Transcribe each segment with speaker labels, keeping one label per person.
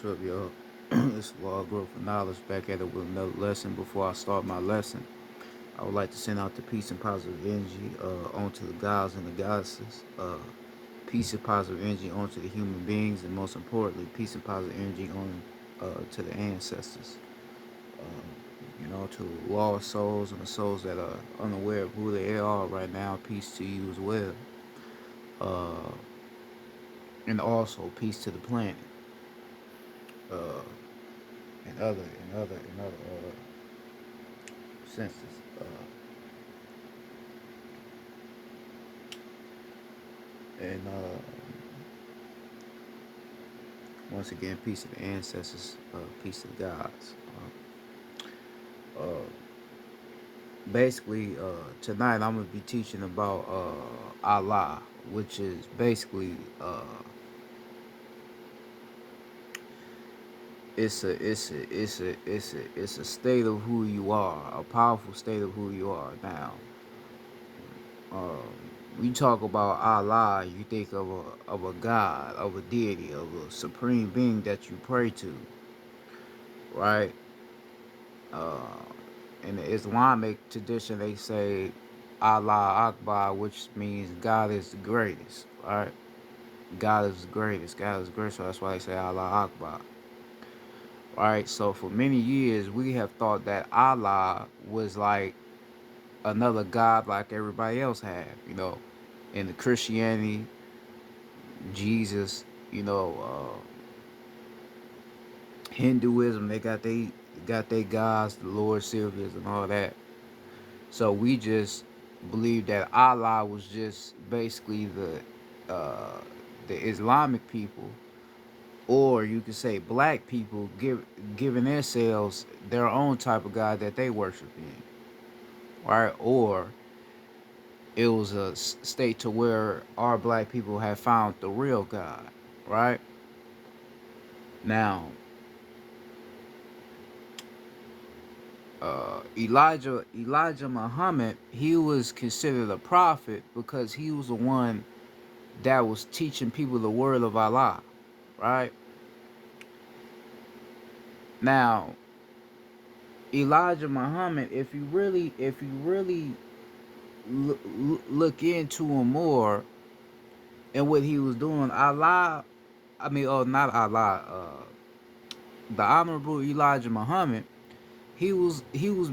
Speaker 1: What's up, y'all? It's Law Growth and Knowledge back at it with another lesson. Before I start my lesson, I would like to send out the peace and positive energy onto the gods and the goddesses. Peace and positive energy onto the human beings, and most importantly, peace and positive energy on to the ancestors. To lost souls and the souls that are unaware of who they are right now. Peace to you as well, uh, and also peace to the planet. Uh, and other senses. And Once again, peace to the ancestors, peace to the gods. Uh, Tonight I'm gonna be teaching about Allah, which is basically it's a state of who you are, a powerful state of who you are. Now, when you talk about Allah, you think of a God, of a deity, of a supreme being that you pray to, right? Uh, in the Islamic tradition, they say Allah Akbar, which means God is the greatest, right? God is the greatest. God is great, so that's why they say Allah Akbar, right? So for many years, we have thought that Allah was like another God, like everybody else had, in the Christianity, Jesus, Hinduism, they got their gods, the Lord Sylvias and all that. So we just believe that Allah was just basically uh, the Islamic people, or you could say black people, giving themselves their own type of God that they worship in, right? Or it was a state to where our black people have found the real God, right? Now, Elijah Muhammad, he was considered a prophet because he was the one that was teaching people the word of Allah, right? Now, Elijah Muhammad, if you really look into him more and what he was doing, not Allah, the Honorable Elijah Muhammad, he was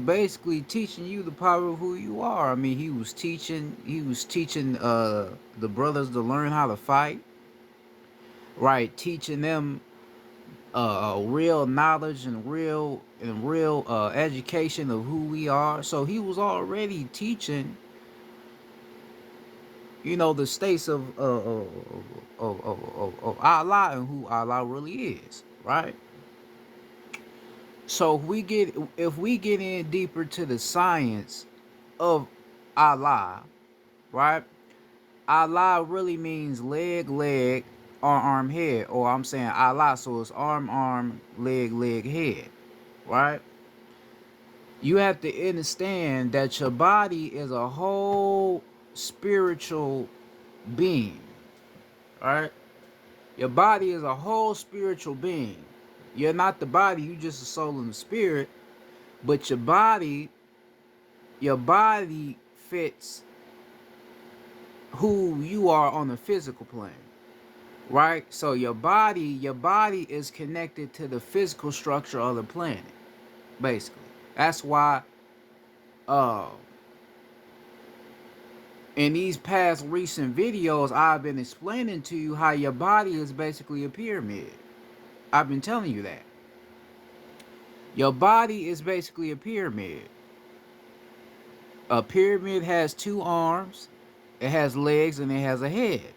Speaker 1: basically teaching you the power of who you are. I mean, he was teaching the brothers to learn how to fight, right? Teaching them real knowledge and real education of who we are. So he was already teaching, the states of Allah and who Allah really is, right? So if we get in deeper to the science of Allah, right? Allah really means leg, leg, arm, head, or I'm saying Allah, so it's arm, leg, head, right? You have to understand that your body is a whole spiritual being, right? Your body is a whole spiritual being. You're not the body, you just a soul and a spirit, but your body fits who you are on the physical plane, right? So your body is connected to the physical structure of the planet, basically. That's why uh in these past recent videos I've been explaining to you how your body is basically a pyramid. I've been telling you that. Your body is basically a pyramid. A pyramid has two arms, it has legs, and it has a head.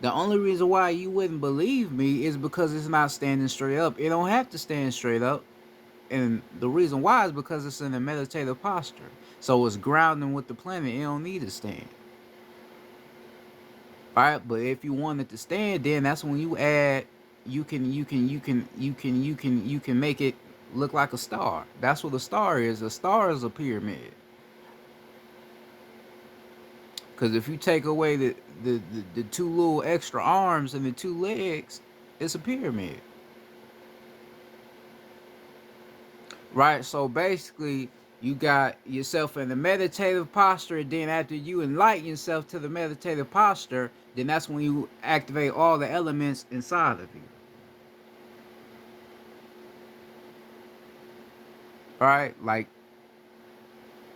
Speaker 1: The only reason why you wouldn't believe me is because it's not standing straight up. It don't have to stand straight up. And the reason why is because it's in a meditative posture. So it's grounding with the planet. It don't need to stand. Alright, but if you want it to stand, then that's when you add you can make it look like a star. That's what a star is. A star is a pyramid. Because if you take away the two little extra arms and the two legs, it's a pyramid. right? So basically, you got yourself in the meditative posture, and then after you enlighten yourself to the meditative posture, then that's when you activate all the elements inside of you. All right, like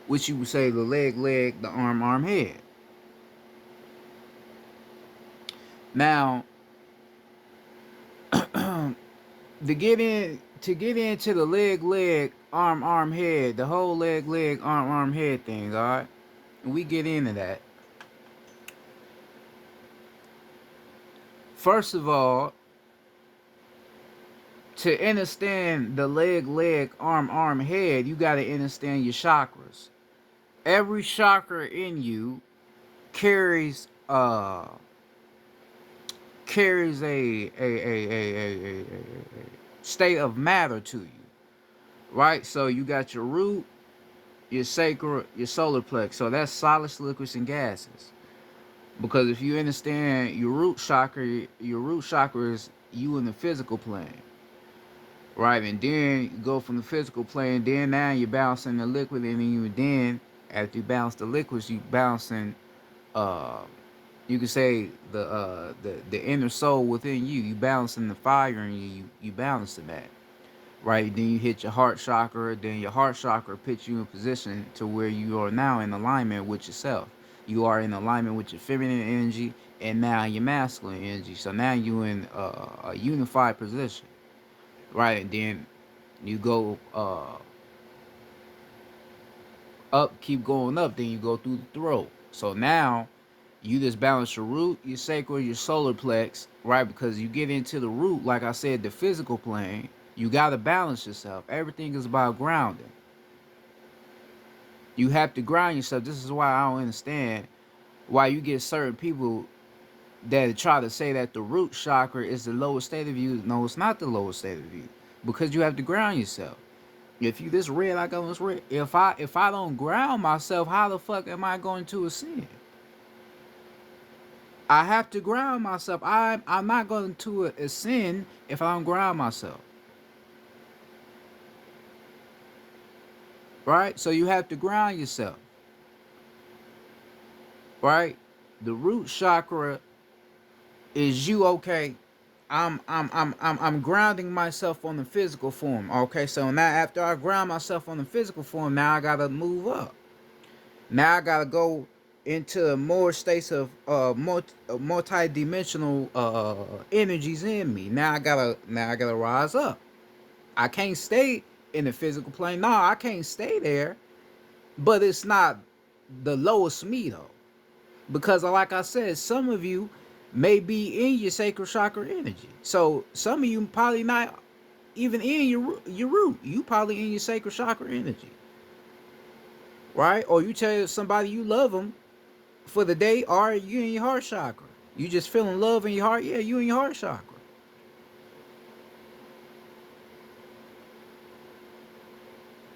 Speaker 1: which you would say the leg, the arm, head. Now, to get into the leg, arm, head, the whole leg, arm, head thing. All right, and we get into that. First of all, to understand the leg, arm, head, you got to understand your chakras. Every chakra in you carries carries a state of matter to you, right? So you got your root, your sacral, your solar plex. So that's solids, liquids, and gases. Because if you understand your root chakra is you in the physical plane, right? And then you go from the physical plane, then now you're balancing the liquid, and then after you balance the liquids, you balancing uh you can say the inner soul within you. You balancing the fire in you. You balancing that, right? Then you hit your heart chakra. Then your heart chakra puts you in position to where you are now in alignment with yourself. You are in alignment with your feminine energy and now your masculine energy. So now you in a unified position, right? And then you go up, keep going up. Then you go through the throat. So now you just balance your root, your sacral, your solar plex, right? Because you get into the root, like I said, the physical plane, you got to balance yourself. Everything is about grounding. You have to ground yourself. This is why I don't understand why you get certain people that try to say that the root chakra is the lowest state of you. No, it's not the lowest state of you, because you have to ground yourself. If you this red like I was red, if I don't ground myself, how the fuck am I going to ascend? I have to ground myself. I'm not going to ascend if I don't ground myself. Right? So you have to ground yourself. Right? The root chakra is you, okay. I'm grounding myself on the physical form. Okay, so now after I ground myself on the physical form, now I gotta move up. Now I gotta go into more states of multi-dimensional energies in me. Now I gotta rise up. I can't stay in the physical plane. No, I can't stay there. But it's not the lowest me though, because like I said, some of you may be in your sacral chakra energy. So some of you probably not even in your root. You probably in your sacral chakra energy, right? Or you tell somebody you love them for the day, or you in your heart chakra. You just feeling love in your heart. Yeah, you in your heart chakra,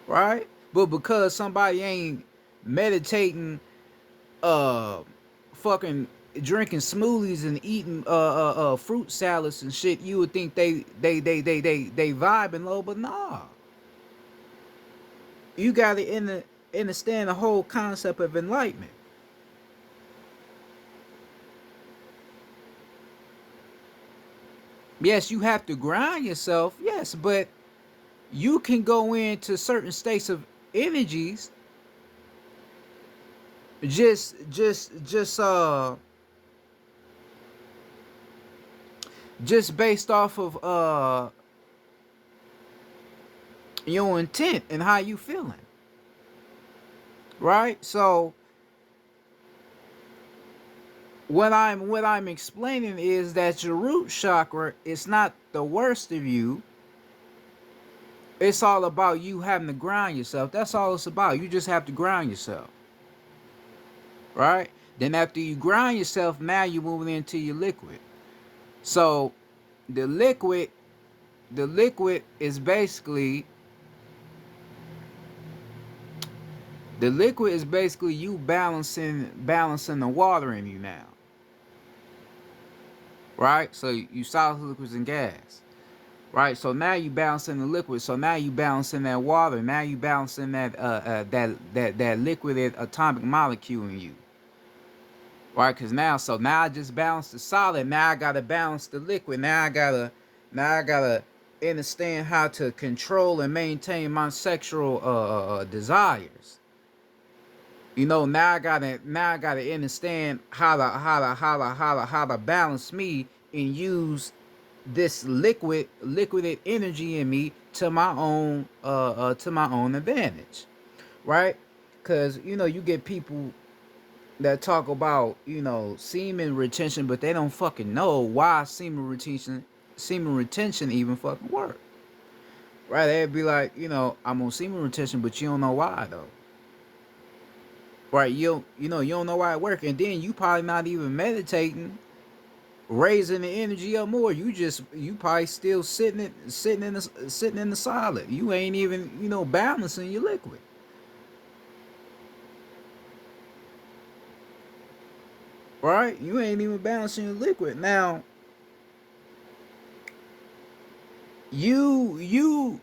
Speaker 1: right? But because somebody ain't meditating, uh, fucking drinking smoothies and eating fruit salads and shit, you would think they vibing low, but nah. You gotta understand the whole concept of enlightenment. Yes, you have to grind yourself, yes, but you can go into certain states of energies just just based off of your intent and how you feeling, right? So what I'm explaining is that your root chakra is not the worst of you. It's all about you having to ground yourself. That's all it's about. You just have to ground yourself, right? Then after you ground yourself, now you're moving into your liquid. So the liquid, the liquid is basically the liquid is basically you balancing the water in you now, right? So you solids, liquids, and gas. right? So now you balancing the liquid. So now you balancing that water. Now you balancing that that liquid atomic molecule in you, right? Because now I just balanced the solid. Now I gotta balance the liquid. Now I gotta understand how to control and maintain my sexual desires. Now I gotta understand how to balance me and use this liquid energy in me to my own advantage, right? Because you get people that talk about semen retention, but they don't fucking know why semen retention even fucking work, right? They'd be like, I'm on semen retention, but you don't know why though, right? You don't know why it work, and then you probably not even meditating, raising the energy up more. You probably still sitting in the solid. You ain't even balancing your liquid, right? You ain't even balancing your liquid. Now you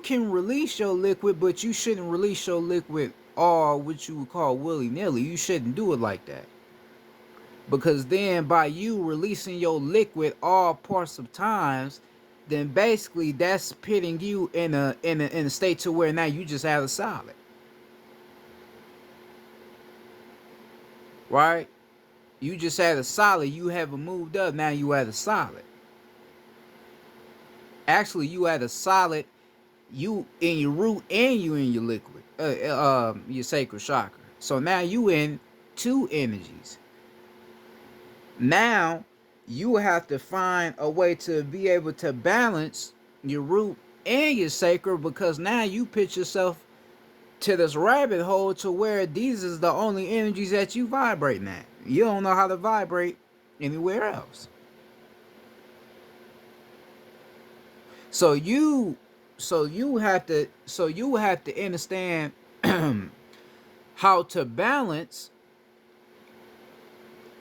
Speaker 1: can release your liquid, but you shouldn't release your liquid all what you would call willy-nilly. You shouldn't do it like that. Because then by you releasing your liquid all parts of times, then basically that's pitting you in a state to where now you just have a solid. Right? You just had a solid, you haven't moved up, now you had a solid. Actually, you had a solid, you in your root and you in your liquid, your sacral chakra. So now you in two energies. Now you have to find a way to be able to balance your root and your sacral, because now you pitch yourself to this rabbit hole to where these is the only energies that you vibrate at. You don't know how to vibrate anywhere else. So you have to understand how to balance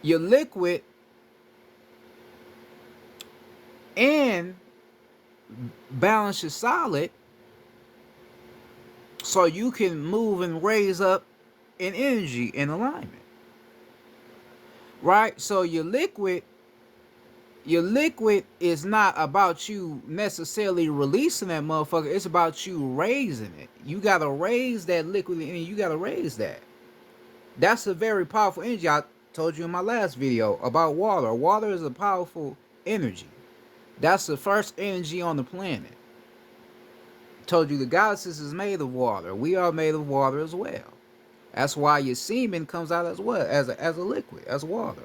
Speaker 1: your liquid and balance your solid, so you can move and raise up in energy in alignment. Right? So your liquid is not about you necessarily releasing that motherfucker. It's about you raising it. You gotta raise that liquid and you gotta raise that. That's a very powerful energy. I told you in my last video about water. Water is a powerful energy. That's the first energy on the planet. Told you the galaxy is made of water. We are made of water as well. That's why your semen comes out as well, as a liquid, as water.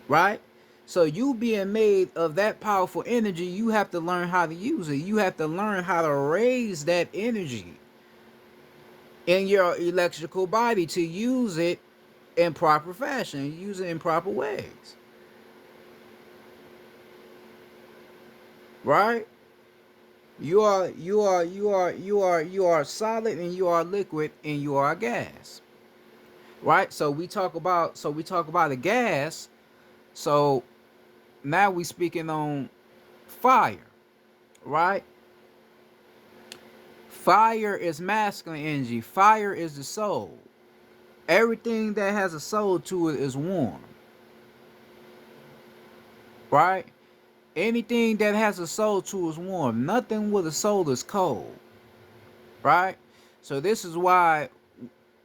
Speaker 1: Right? So you being made of that powerful energy, you have to learn how to use it. You have to learn how to raise that energy in your electrical body to use it in proper fashion, use it in proper ways. Right? You are solid and you are liquid and you are a gas. Right? So we talk about a gas. So now we speaking on fire, right? Fire is masculine energy. Fire is the soul. Everything that has a soul to it is warm, right? Anything that has a soul to it is warm. Nothing with a soul is cold, right? So this is why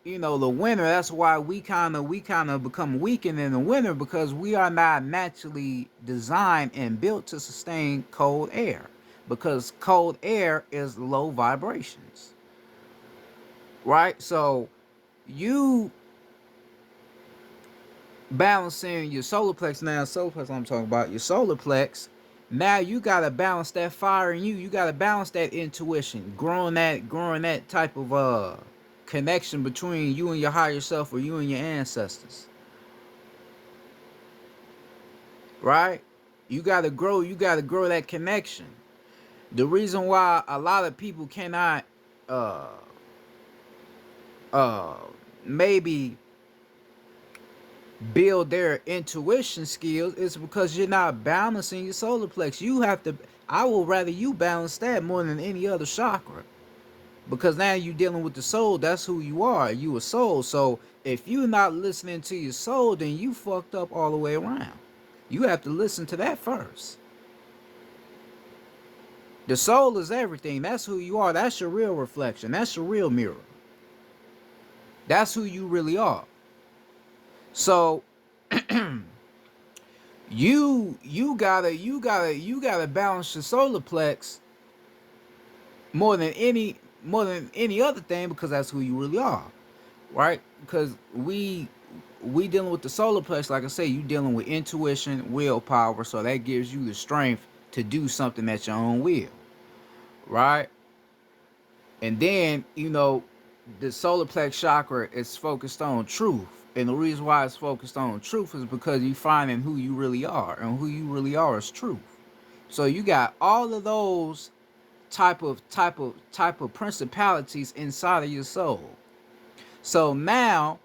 Speaker 1: the winter. That's why we kind of become weakened in the winter, because we are not naturally designed and built to sustain cold air, because cold air is low vibrations, right? So you balancing your solar plex. Now solar plex I'm talking about, your solar plex. Now you gotta balance that fire in you. You gotta balance that intuition, growing that type of connection between you and your higher self, or you and your ancestors. Right? You gotta grow that connection. The reason why a lot of people cannot uh maybe build their intuition skills, is because you're not balancing your solar plex. You have to. I would rather you balance that more than any other chakra, because now you're dealing with the soul. That's who you are. You a soul. So if you're not listening to your soul, then you fucked up all the way around. You have to listen to that first. The soul is everything. That's who you are. That's your real reflection. That's your real mirror. That's who you really are. So you gotta balance your solar plex more than any other thing, because that's who you really are, right? Because we dealing with the solar plex, like I say, you dealing with intuition, willpower, so that gives you the strength to do something at your own will, right? And then, the solar plex chakra is focused on truth. And the reason why it's focused on truth is because you finding who you really are. And who you really are is truth. So you got all of those type of principalities inside of your soul. So now,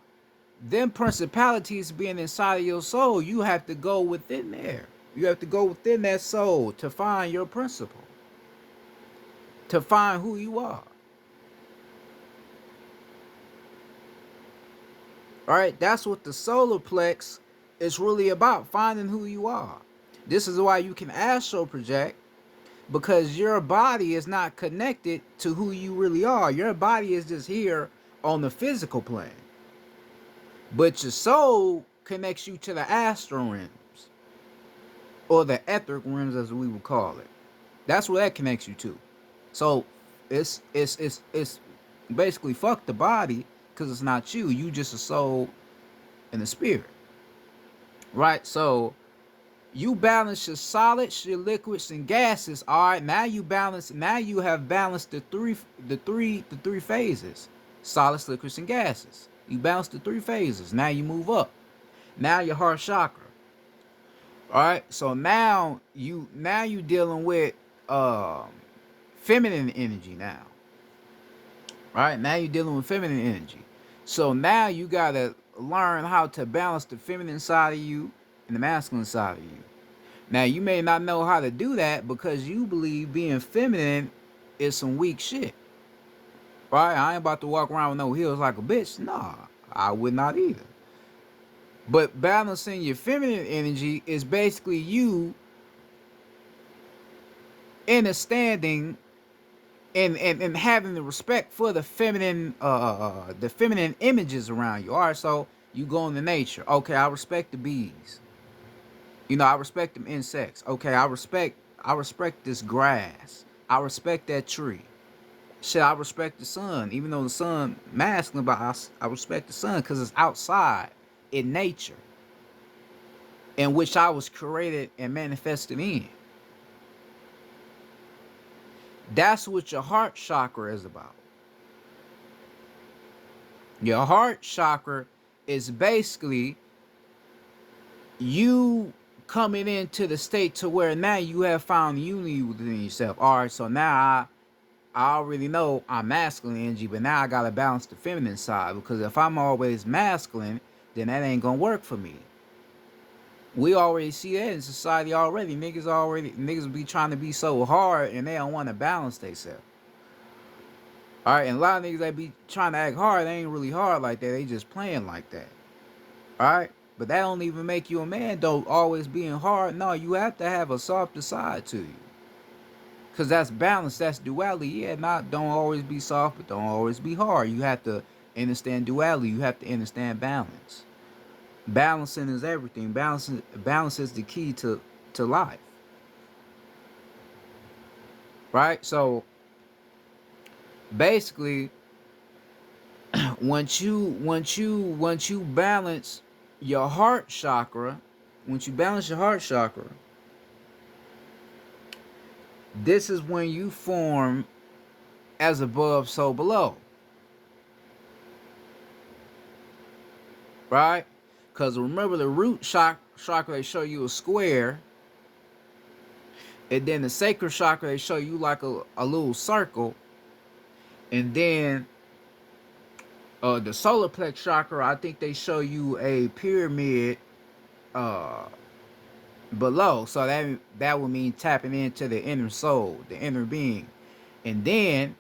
Speaker 1: them principalities being inside of your soul, you have to go within there. You have to go within that soul to find your principle, to find who you are. All right, that's what the solar plex is really about, finding who you are. This is why you can astral project, because your body is not connected to who you really are. Your body is just here on the physical plane. But your soul connects you to the astral realms, or the etheric realms as we would call it. That's where that connects you to. So it's basically fuck the body, because it's not you. You just a soul and a spirit. Right? So you balance your solids, your liquids, and gases. All right, now you balance. Now you have balanced the three phases: solids, liquids, and gases. You balance the three phases. Now you move up. Now your heart chakra. All right, so now you dealing with feminine energy now. Right, now you're dealing with feminine energy. So now you gotta learn how to balance the feminine side of you and the masculine side of you. Now, you may not know how to do that because you believe being feminine is some weak shit. Right? I ain't about to walk around with no heels like a bitch. Nah, I would not either. But balancing your feminine energy is basically you understanding and having the respect for the feminine images around you. All right, so you go into nature. Okay, I respect the bees. I respect them insects. Okay, I respect this grass. I respect that tree. Shit, I respect the sun, even though the sun masculine, but I respect the sun because it's outside in nature, in which I was created and manifested in. That's what your heart chakra is about. Your heart chakra is basically you coming into the state to where now you have found unity within yourself. All right, so now I already know I'm masculine energy, but now I gotta balance the feminine side, because if I'm always masculine, then that ain't gonna work for me. We already see that in society already. Niggas be trying to be so hard and they don't want to balance themselves. All right, and a lot of niggas that be trying to act hard, they ain't really hard like that. They just playing like that. All right, but that don't even make you a man though. Always being hard, no, you have to have a softer side to you. Cause that's balance, that's duality. Yeah, not don't always be soft, but don't always be hard. You have to understand duality. You have to understand balance. Balancing is everything. Balance is the key to life. Right? So basically, once you balance your heart chakra, once you balance your heart chakra, this is when you form as above, so below. Right? Because remember, the root chakra, they show you a square. And then the sacral chakra, they show you like a little circle. And then The solar plex chakra, I think they show you a pyramid uh below. So that would mean tapping into the inner soul, the inner being. And then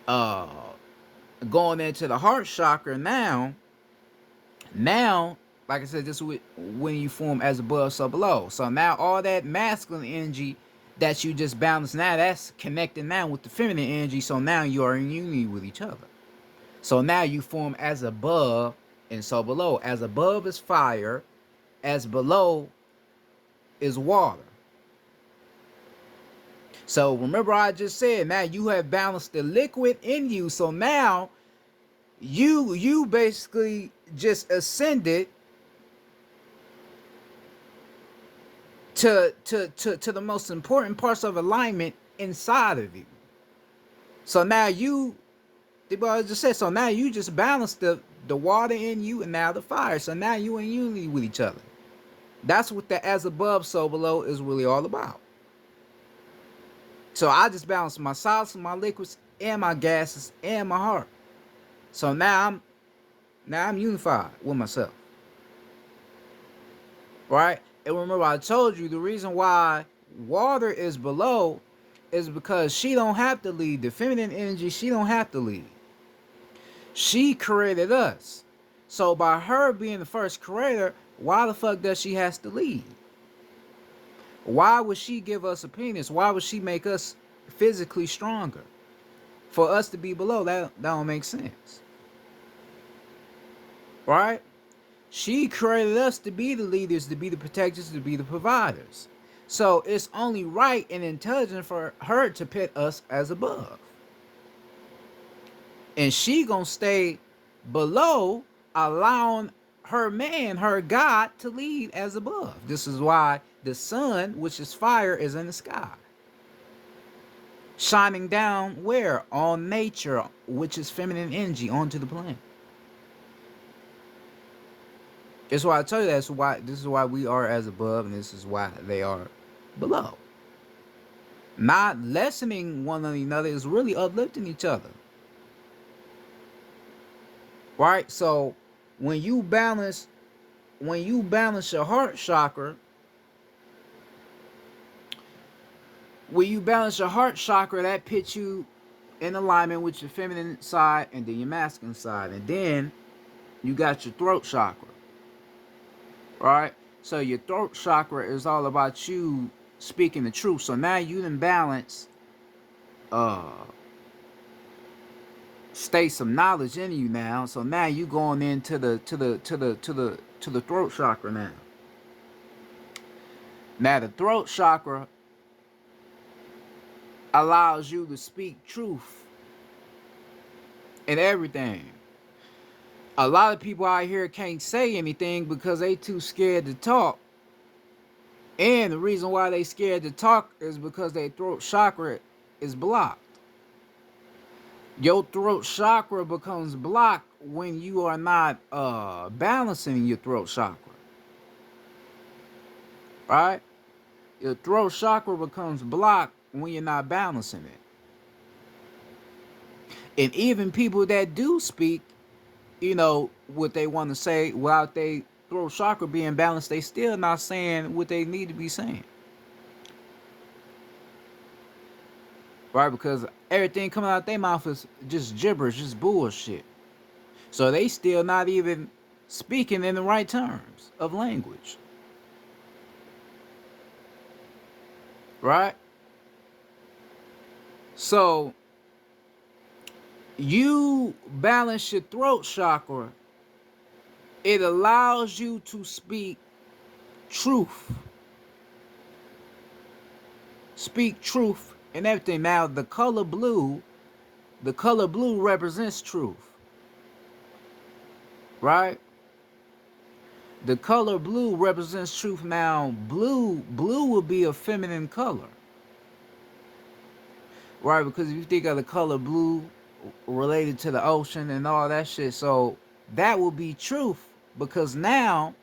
Speaker 1: uh going into the heart chakra now, like I said, this is when you form as above, so below. So now all that masculine energy that you just balanced, now that's connecting now with the feminine energy. So now you are in unity with each other. So now you form as above and so below. As above is fire, as below is water. So remember I just said now you have balanced the liquid in you. So now you basically just ascended to the most important parts of alignment inside of you. So now you, I just said, so now you just balance the water in you and now the fire. So now you in unity with each other. That's what the as above, so below is really all about. So I just balance my solids, my liquids, and my gases, and my heart. So now I'm unified with myself. Right? And remember I told you the reason why water is below is because she don't have to lead. The feminine energy, she don't have to lead. She created us. So by her being the first creator, why the fuck does she has to lead? Why would she give us a penis? Why would she make us physically stronger? For us to be below, that don't make sense. Right? She created us to be the leaders, to be the protectors, to be the providers. So it's only right and intelligent for her to pit us as above. And she gonna stay below, allowing her man, her God, to lead as above. This is why the sun, which is fire, is in the sky. Shining down where? On nature, which is feminine energy, onto the planet. That's why I tell you this is why we are as above, and this is why they are below. Not lessening one another is really uplifting each other. Right? So when you balance your heart chakra, that puts you in alignment with your feminine side and then your masculine side. And then you got your throat chakra. Right? So your throat chakra is all about you speaking the truth. So now you done balance state some knowledge in you now. So now you going into the throat chakra now. Now the throat chakra allows you to speak truth in everything. A lot of people out here can't say anything because they too scared to talk. And the reason why they scared to talk is because their throat chakra is blocked. Your throat chakra becomes blocked when you are not balancing your throat chakra. Right? Your throat chakra becomes blocked when you're not balancing it. And even people that do speak, what they want to say without their throat chakra being balanced, they still not saying what they need to be saying. Right? Because everything coming out their mouth is just gibberish, just bullshit. So they still not even speaking in the right terms of language. Right? So you balance your throat chakra, it allows you to speak truth. Speak truth and everything. Now the color blue represents truth. Right? The color blue represents truth. Now blue will be a feminine color. Right? Because if you think of the color blue related to the ocean and all that shit, so that will be truth. Because now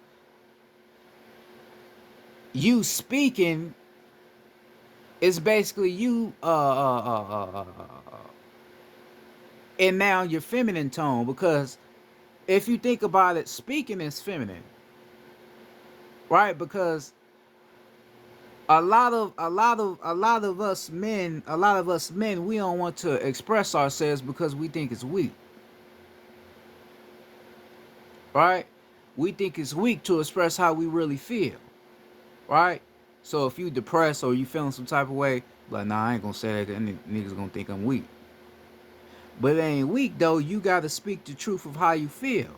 Speaker 1: you speaking is basically you and now your feminine tone, because if you think about it, speaking is feminine, right? Because a lot of us men, we don't want to express ourselves because we think it's weak, right? We think it's weak to express how we really feel, right? So if you depressed or you feeling some type of way, like, nah, I ain't gonna say that, 'cause niggas gonna think I'm weak. But it ain't weak though. You gotta speak the truth of how you feel.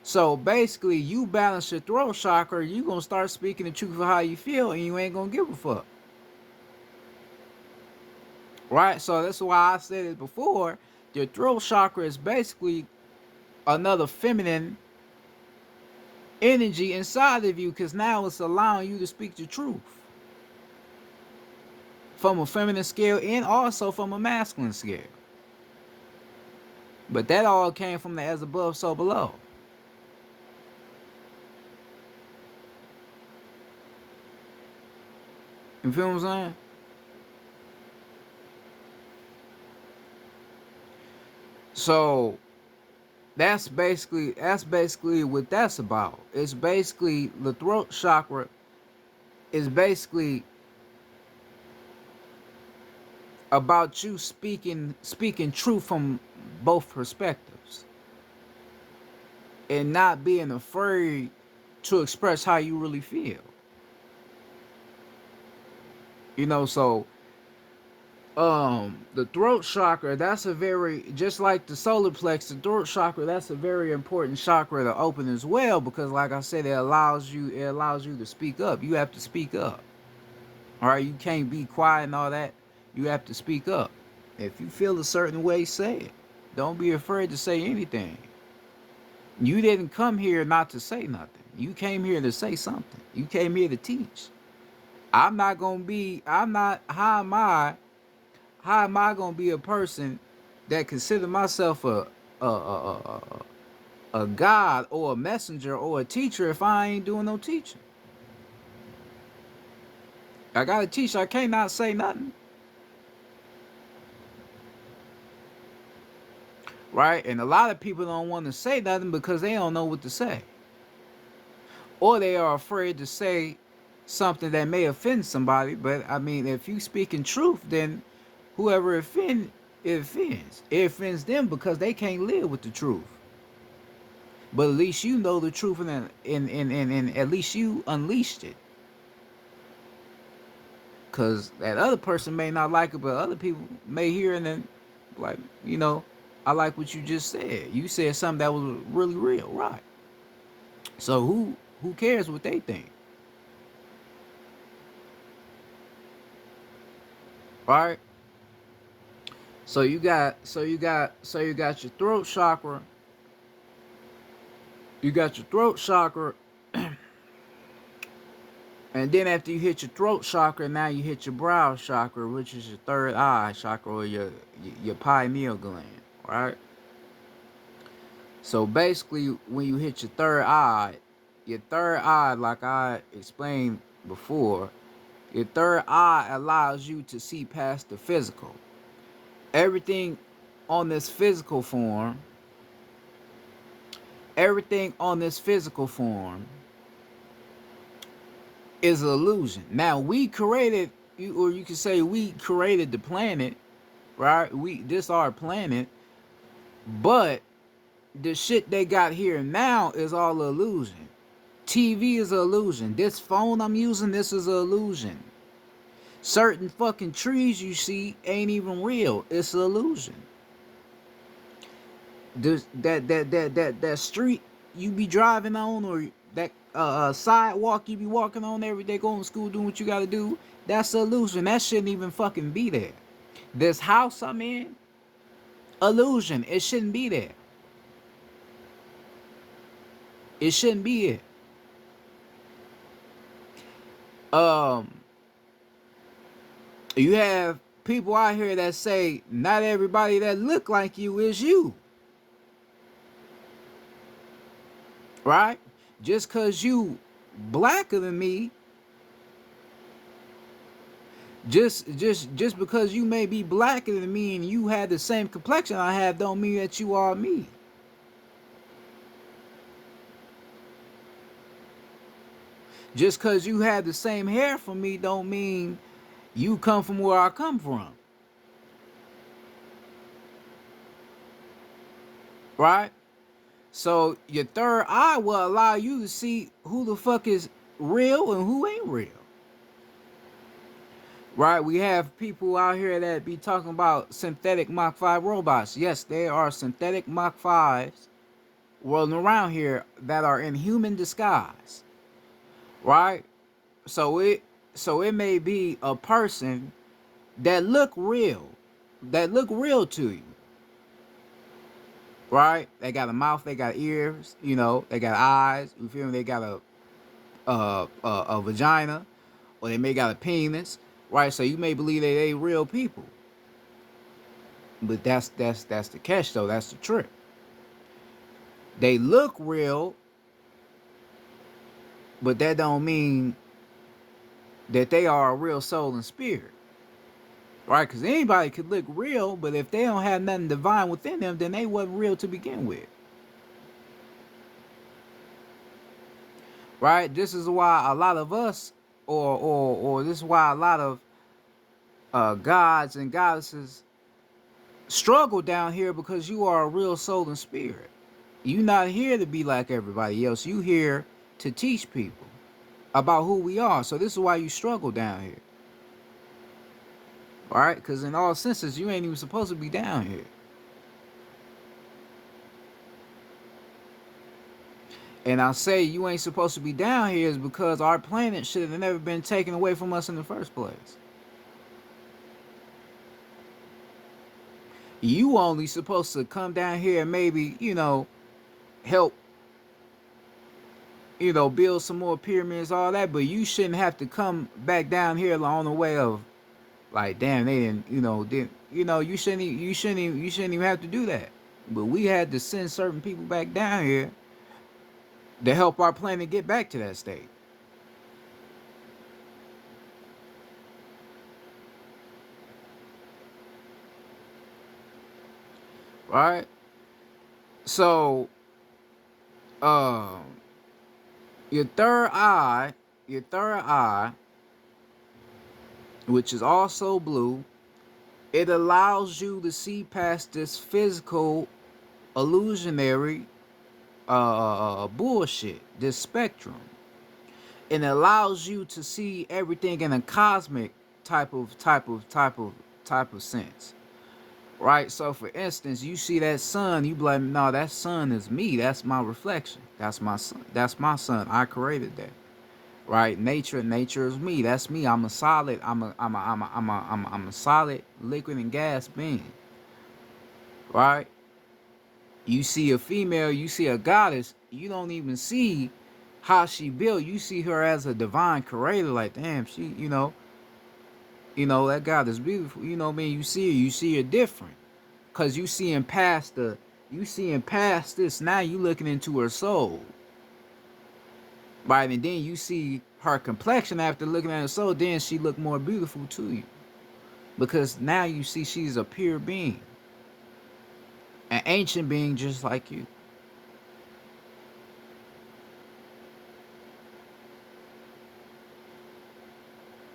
Speaker 1: So basically, you balance your throat chakra, you gonna start speaking the truth of how you feel, and you ain't gonna give a fuck, right? So that's why I said it before. Your throat chakra is basically another feminine energy inside of you, because now it's allowing you to speak the truth from a feminine scale and also from a masculine scale. But that all came from the as above, so below. You feel what I'm saying? So that's basically what that's about. It's basically the throat chakra is basically about you speaking truth from both perspectives and not being afraid to express how you really feel. So the throat chakra, that's a very, just like the solar plex, the throat chakra, that's a very important chakra to open as well, because like I said, it allows you to speak up. You have to speak up. All right, you can't be quiet and all that. You have to speak up. If you feel a certain way, say it. Don't be afraid to say anything. You didn't come here not to say nothing. You came here to say something. You came here to teach. I'm not, how am I gonna be a person that consider myself a god or a messenger or a teacher if I ain't doing no teaching? I gotta teach. I can't not say nothing, right? And a lot of people don't want to say nothing because they don't know what to say, or they are afraid to say something that may offend somebody. But I mean, if you speak in truth, then whoever it offends them because they can't live with the truth. But at least you know the truth, and at least you unleashed it. Cause that other person may not like it, but other people may hear and then, like, I like what you just said. You said something that was really real, right? So who cares what they think, right? So you got your throat chakra. You got your throat chakra, and then after you hit your throat chakra, now you hit your brow chakra, which is your third eye chakra, or your pineal gland, right? So basically, when you hit your third eye, like I explained before, your third eye allows you to see past the physical. Everything on this physical form, everything on this physical form is an illusion. Now we created, or you can say we created the planet, right? This our planet, but the shit they got here now is all illusion. TV is an illusion. This phone I'm using, this is an illusion. Certain fucking trees you see ain't even real. It's an illusion. That street you be driving on, or that sidewalk you be walking on every day, going to school, doing what you gotta do, that's an illusion. That shouldn't even fucking be there. This house I'm in, illusion. It shouldn't be there. It shouldn't be it. Um, you have people out here that say not everybody that look like you is you, right? Just cause you blacker than me Just because you may be blacker than me and you have the same complexion I have, don't mean that you are me. Just because you have the same hair from me, don't mean you come from where I come from, right? So your third eye will allow you to see who the fuck is real and who ain't real. Right? We have people out here that be talking about synthetic Mach 5 robots. Yes, there are synthetic Mach 5s rolling around here that are in human disguise. Right? So it may be a person that look real to you. Right? They got a mouth, they got ears, they got eyes, you feel me? They got a vagina, or they may got a penis, right? So you may believe that they real people, but that's the catch though. That's the trick. They look real, but that don't mean that they are a real soul and spirit, right? Because anybody could look real, but if they don't have nothing divine within them, then they wasn't real to begin with, right? This is why a lot of us, or this is why a lot of gods and goddesses struggle down here, because you are a real soul and spirit. You not here to be like everybody else. You here to teach people about who we are. So this is why you struggle down here. All right? Because in all senses, you ain't even supposed to be down here. And I say you ain't supposed to be down here is because our planet should have never been taken away from us in the first place. You only supposed to come down here and maybe, help, build some more pyramids, all that, but you shouldn't have to come back down here on the way of, like, damn, they didn't, you shouldn't even have to do that. But we had to send certain people back down here to help our planet get back to that state. Right? So, um, your third eye, which is also blue, it allows you to see past this physical, illusionary bullshit, this spectrum. And it allows you to see everything in a cosmic type of sense. Right? So for instance, you see that sun, you be like, no, that sun is me. That's my reflection. That's my sun. That's my sun. I created that. Right? Nature is me. That's me. I'm a solid. I'm a solid liquid and gas being. Right? You see a female, you see a goddess, you don't even see how she built. You see her as a divine creator. Like, damn, she, that God is beautiful. You know what I mean? You see her different. Cause you seeing past this. Now you looking into her soul. Right? And then you see her complexion after looking at her soul, then she look more beautiful to you. Because now you see she's a pure being. An ancient being just like you.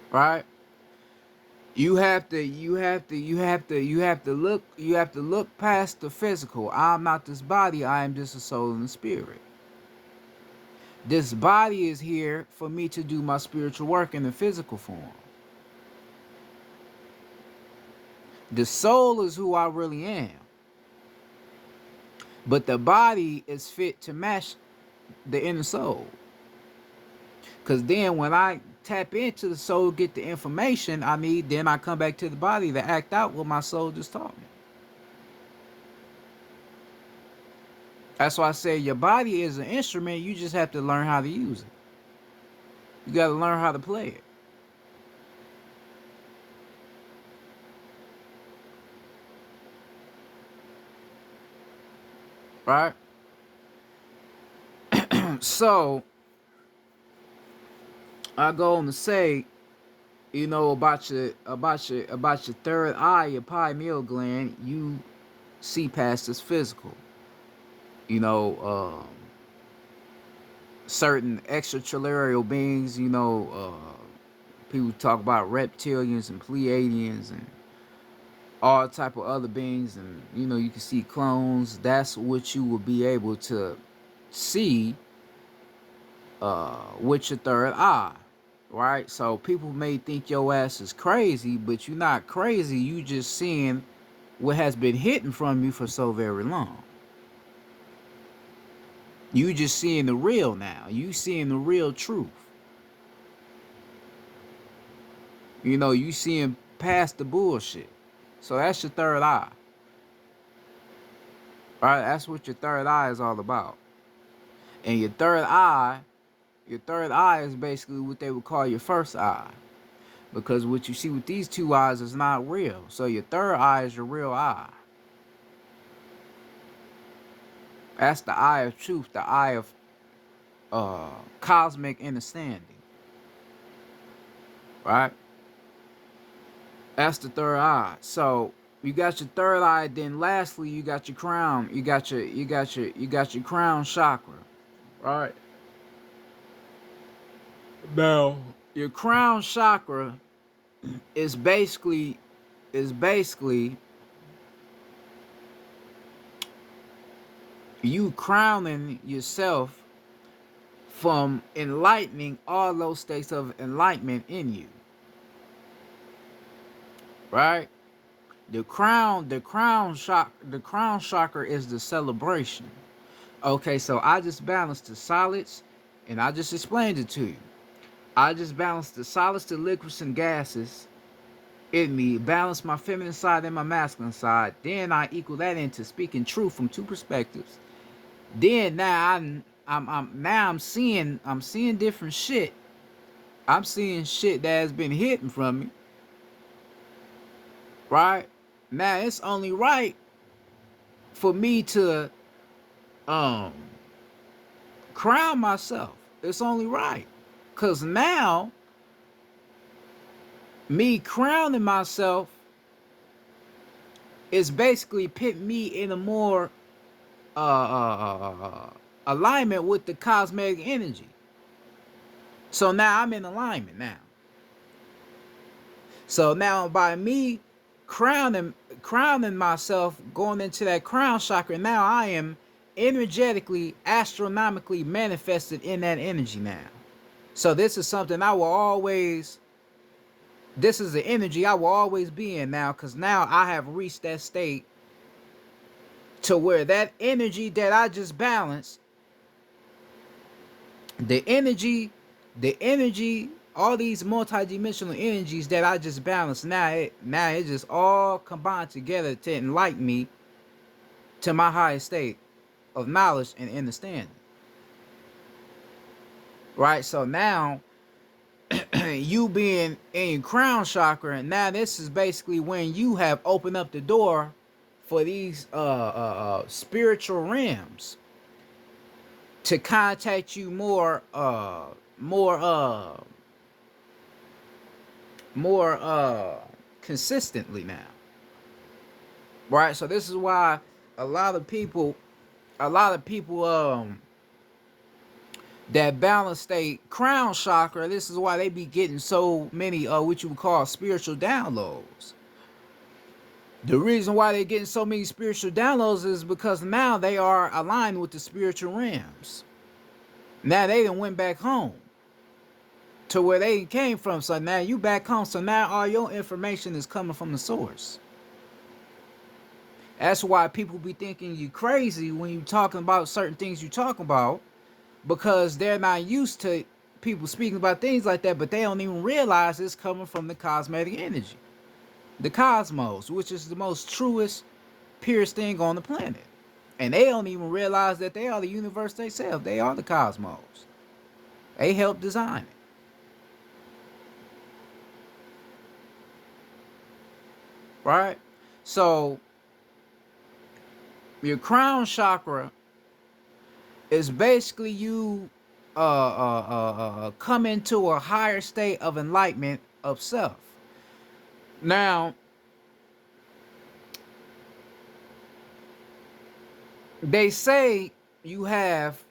Speaker 1: Right? You have to look past the physical. I'm not this body, I am just a soul and a spirit. This body is here for me to do my spiritual work in the physical form. The soul is who I really am. But the body is fit to match the inner soul. Because then when I tap into the soul, get the information I need, then I come back to the body to act out what my soul just taught me. That's why I say your body is an instrument. You just have to learn how to use it. You got to learn how to play it. Right? So, I go on to say, about your third eye, your pineal gland. You see past this physical. You know, certain extraterrestrial beings. People talk about reptilians and Pleiadians and all type of other beings, and you can see clones. That's what you will be able to see with your third eye, right? So people may think your ass is crazy, but you're not crazy. You just seeing what has been hidden from you for so very long. You just seeing the real now. You seeing the real truth. You seeing past the bullshit. So that's your third eye. Right? That's what your third eye is all about. And your third eye is basically what they would call your first eye. Because what you see with these two eyes is not real. So your third eye is your real eye. That's the eye of truth, the eye of cosmic understanding. Right? That's the third eye. So you got your third eye, then lastly you got your crown. You got your crown chakra. Right? Now, your crown chakra is basically you crowning yourself from enlightening all those states of enlightenment in you. Right? The crown chakra is the celebration. Okay, so I just balanced the solids and I just explained it to you. I just balanced the solids, the liquids, and gases in me, balance my feminine side and my masculine side. Then I equal that into speaking truth from two perspectives. Then now I'm seeing different shit. I'm seeing shit that has been hidden from me. Right? Now it's only right for me to um crown myself. It's only right. Cause now me crowning myself is basically put me in a more alignment with the cosmetic energy. So now I'm in alignment now. So now by me crowning myself, going into that crown chakra, now I am energetically, astronomically manifested in that energy now. So this is something this is the energy I will always be in now, because now I have reached that state to where that energy that I just balanced, the energy, all these multidimensional energies that I just balanced, now it just all combined together to enlighten me to my highest state of knowledge and understanding. Right? So now you being in your crown chakra, and now this is basically when you have opened up the door for these spiritual realms to contact you more consistently now. Right? So this is why a lot of people that balance state crown chakra, this is why they be getting so many what you would call spiritual downloads. The reason why they're getting so many spiritual downloads is because now they are aligned with the spiritual realms. Now they done went back home to where they came from. So now you back home. So now all your information is coming from the source. That's why people be thinking you crazy when you talking about certain things you talk about, because they're not used to people speaking about things like that, but they don't even realize it's coming from the cosmetic energy. The cosmos, which is the most truest, purest thing on the planet. And they don't even realize that they are the universe themselves. They are the cosmos. They helped design it. Right? So, your crown chakra is basically you come into a higher state of enlightenment of self. Now, they say you have,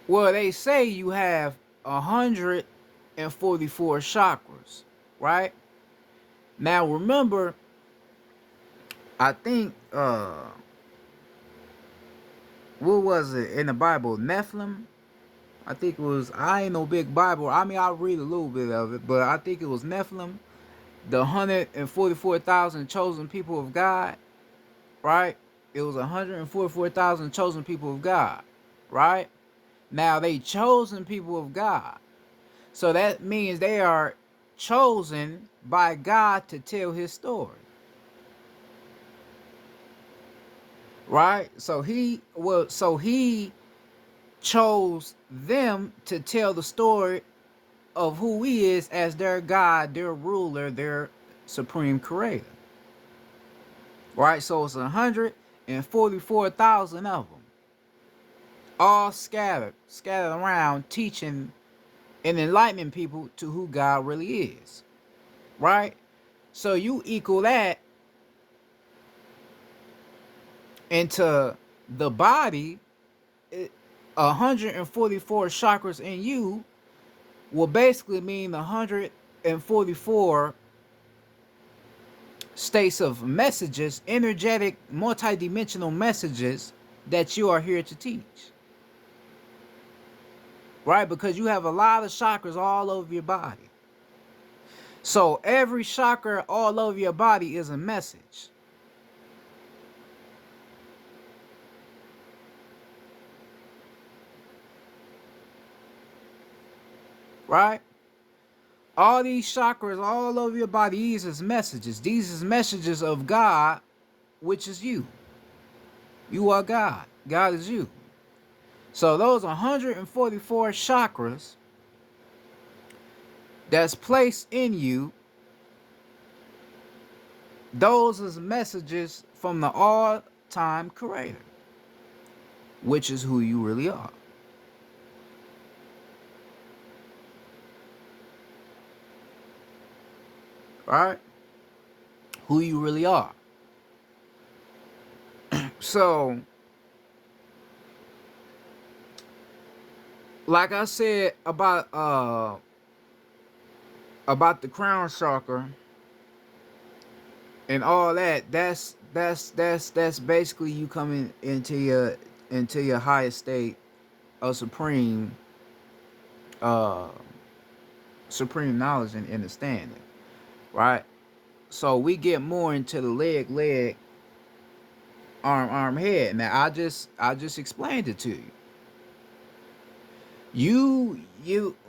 Speaker 1: well, they say you have 144 chakras, right? Now, remember, I think, what was it in the Bible? Nephilim? I think it was, I ain't no big Bible. I mean, I read a little bit of it, but I think it was Nephilim, the 144,000 chosen people of God, right? It was 144,000 chosen people of God, right? Now, they chosen people of God. So that means they are chosen by God to tell his story, right? So he chose them to tell the story of who he is as their God, their ruler, their supreme creator. Right? So it's 144,000 of them, all scattered around, teaching and enlightening people to who God really is. Right? So you equal that into the body, 144 chakras in you will basically mean 144 states of messages, energetic, multidimensional messages that you are here to teach. Right? Because you have a lot of chakras all over your body. So every chakra all over your body is a message. Right? All these chakras all over your body, these is messages. These is messages of God, which is you. You are God. God is you. So those 144 chakras that's placed in you, those is messages from the all-time creator, which is who you really are. Right? Who you really are. So, like I said about the crown chakra and all that, that's basically you coming into your highest state of uh supreme knowledge and understanding, right? So we get more into the leg, arm, head. Now I just explained it to you. You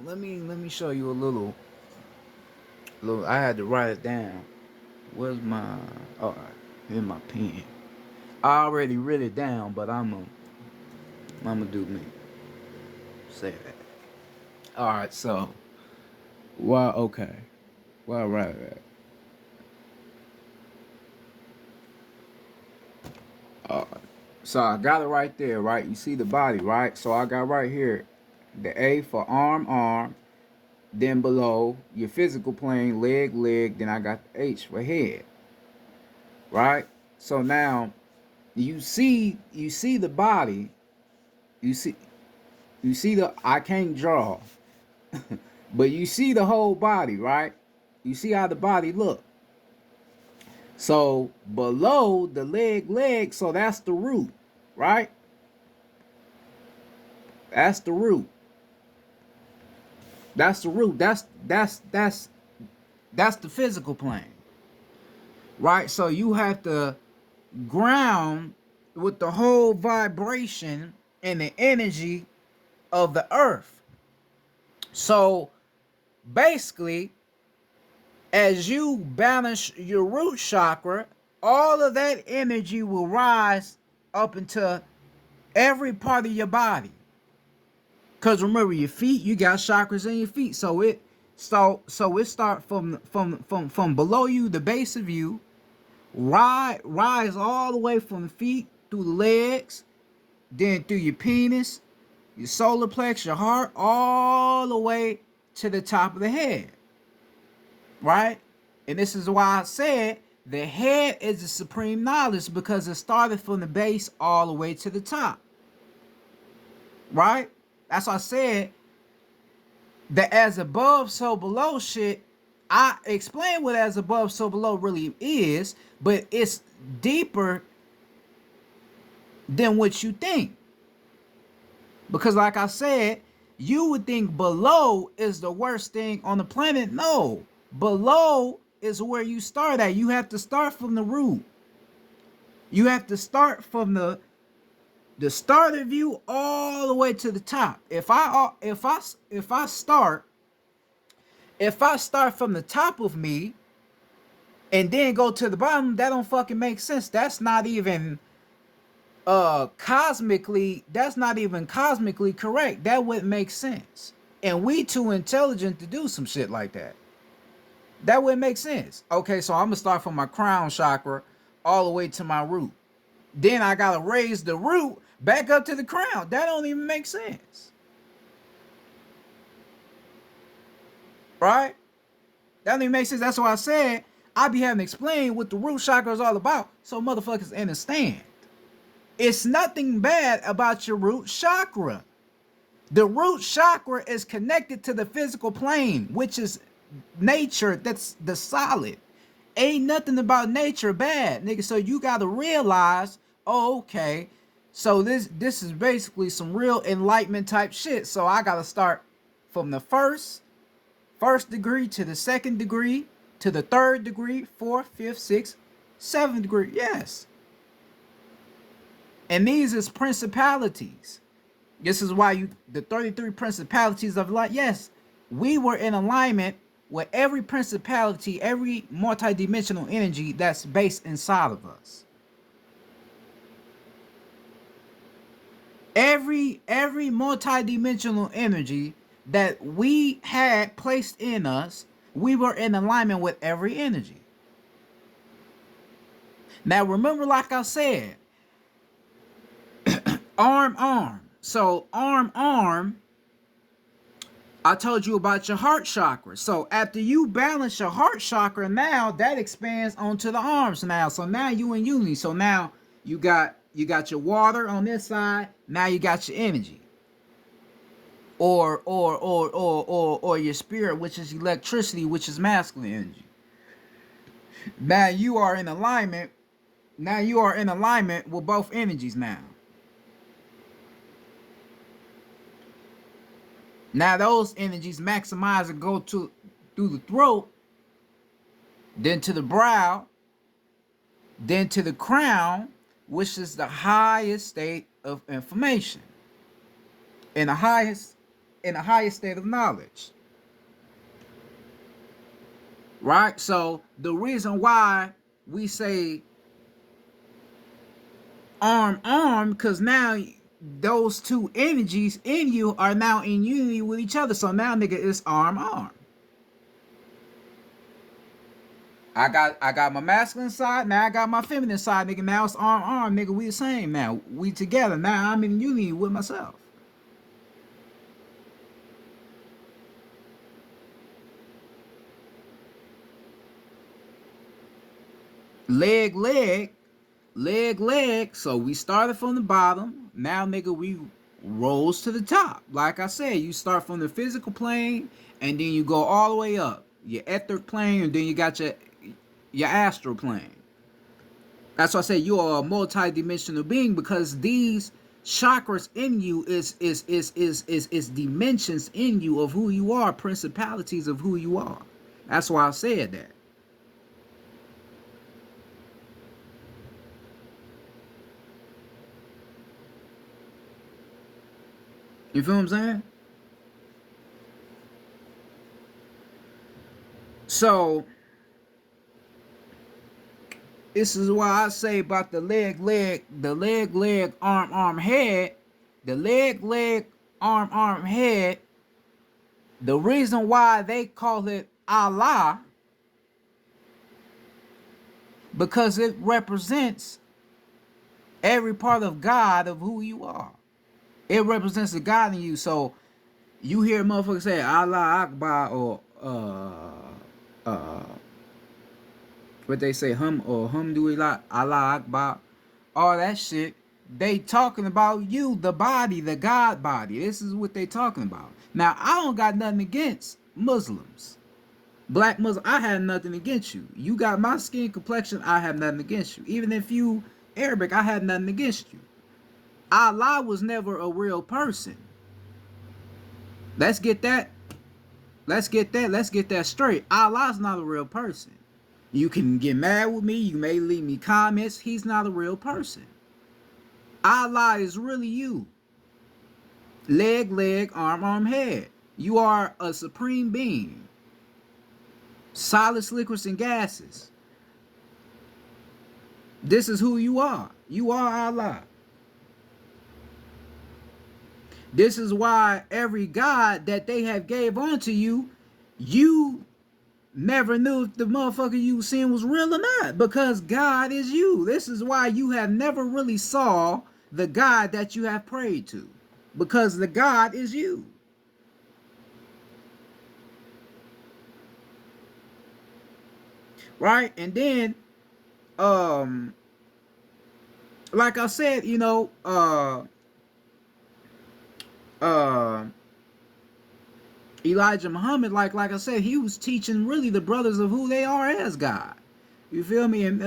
Speaker 1: let me show you a little. I had to write it down. Where's my, all right, here's my pen. I already wrote it down, but I'm gonna do me. Say that. All right, so well, okay. Well, right. All right. So I got it right there, right? You see the body, right? So I got right here the A for arm, then below your physical plane, leg, then I got the H for head, right? So now you see the body, you see the, I can't draw, but you see the whole body, right? You see how the body look. So below the leg, so that's the root, right? That's the root. That's the root. That's the physical plane, right? So you have to ground with the whole vibration and the energy of the earth. So basically, as you balance your root chakra, all of that energy will rise up into every part of your body. Cause remember, your feet, you got chakras in your feet. So it start from below you, the base of you, rise all the way from the feet through the legs, then through your penis, your solar plex, your heart, all the way to the top of the head. right? And this is why I said the head is the supreme knowledge, because it started from the base all the way to the top, right? That's why I said that as above, so below shit. I explain what as above, so below really is, but it's deeper than what you think. Because, like I said, you would think below is the worst thing on the planet. No, below is where you start at. You have to start from the root. You have to start from the start of you all the way to the top. If I start from the top of me and then go to the bottom, that don't fucking make sense. That's not even cosmically correct. That wouldn't make sense. And we too intelligent to do some shit like that. That wouldn't make sense. Okay, so I'm gonna start from my crown chakra all the way to my root. Then I gotta raise the root back up to the crown. That don't even make sense. Right? That don't even make sense. That's why I said I be having to explain what the root chakra is all about, so motherfuckers understand. It's nothing bad about your root chakra. The root chakra is connected to the physical plane, which is nature. That's the solid. Ain't nothing about nature bad, nigga. So you gotta realize, oh, okay, so this is basically some real enlightenment type shit. So I gotta start from the first degree to the second degree to the third degree, fourth, fifth, sixth, seventh degree. Yes. And these is principalities. This is why the 33 principalities of light. Yes, we were in alignment with every principality, every multidimensional energy that's based inside of us. Every multidimensional energy that we had placed in us, we were in alignment with every energy. Now remember, like I said, arm. So arm, I told you about your heart chakra. So after you balance your heart chakra, now that expands onto the arms now. So now you in unity. So now you got your water on this side. Now you got your energy. Or your spirit, which is electricity, which is masculine energy. Now you are in alignment. Now you are in alignment with both energies now. Now those energies maximize and go through the throat, then to the brow, then to the crown, which is the highest state of information, and the highest state of knowledge. Right? So the reason why we say arm, because now those two energies in you are now in unity with each other. So now, nigga, it's arm. I got my masculine side. Now I got my feminine side, nigga. Now it's arm, nigga. We the same now. We together. Now I'm in unity with myself. Leg. So we started from the bottom. Now, nigga, we rose to the top. Like I said, you start from the physical plane, and then you go all the way up. Your etheric plane, and then you got your astral plane. That's why I say you are a multi-dimensional being, because these chakras in you is dimensions in you of who you are, principalities of who you are. That's why I said that. You feel what I'm saying? So this is why I say about the leg, arm, head. The leg, arm, head. The reason why they call it Allah, because it represents every part of God of who you are. It represents the God in you. So you hear motherfuckers say Allah Akbar or what they say, alhamdulillah, Allah Akbar, all that shit. They talking about you, the body, the God body. This is what they talking about. Now, I don't got nothing against Muslims. Black Muslim, I have nothing against you. You got my skin complexion, I have nothing against you. Even if you Arabic, I have nothing against you. Allah was never a real person. Let's get that. Let's get that. Let's get that straight. Allah's not a real person. You can get mad with me. You may leave me comments. He's not a real person. Allah is really you. Leg, leg, arm, arm, head. You are a supreme being. Solids, liquids, and gases. This is who you are. You are Allah. This is why every God that they have gave unto you, you never knew if the motherfucker you seen was real or not, because God is you. This is why you have never really saw the God that you have prayed to, because the God is you. Right? And then like I said, uh Elijah Muhammad, like I said, he was teaching really the brothers of who they are as God. You feel me? And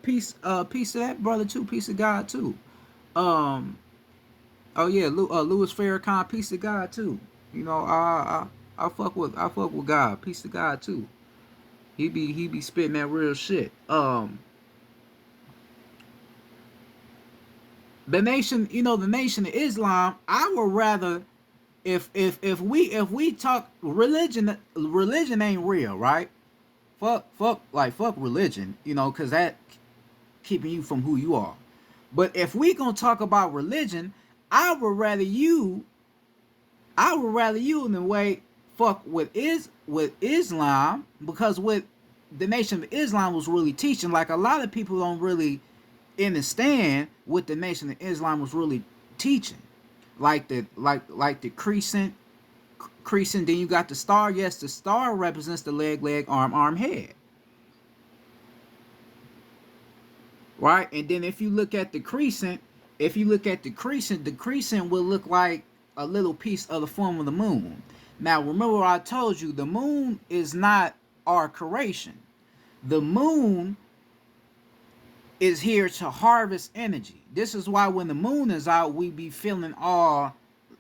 Speaker 1: peace to that brother too, peace of God too. Um, oh yeah, Louis Farrakhan, peace of God too. I fuck with God, peace to God too. He be spitting that real shit. The nation of Islam, I would rather, if we talk religion ain't real, right? Fuck religion, cause that keeping you from who you are. But if we gonna talk about religion, I would rather you in the way fuck with Islam, because what the Nation of Islam was really teaching, like a lot of people don't really understand what the Nation of Islam was really teaching. Like the crescent, then you got the star. Yes, the star represents the leg, arm, head. Right? And then if you look at the crescent, the crescent will look like a little piece of the form of the moon. Now, remember what I told you, the moon is not our creation. The moon is here to harvest energy. This is why when the moon is out, we be feeling all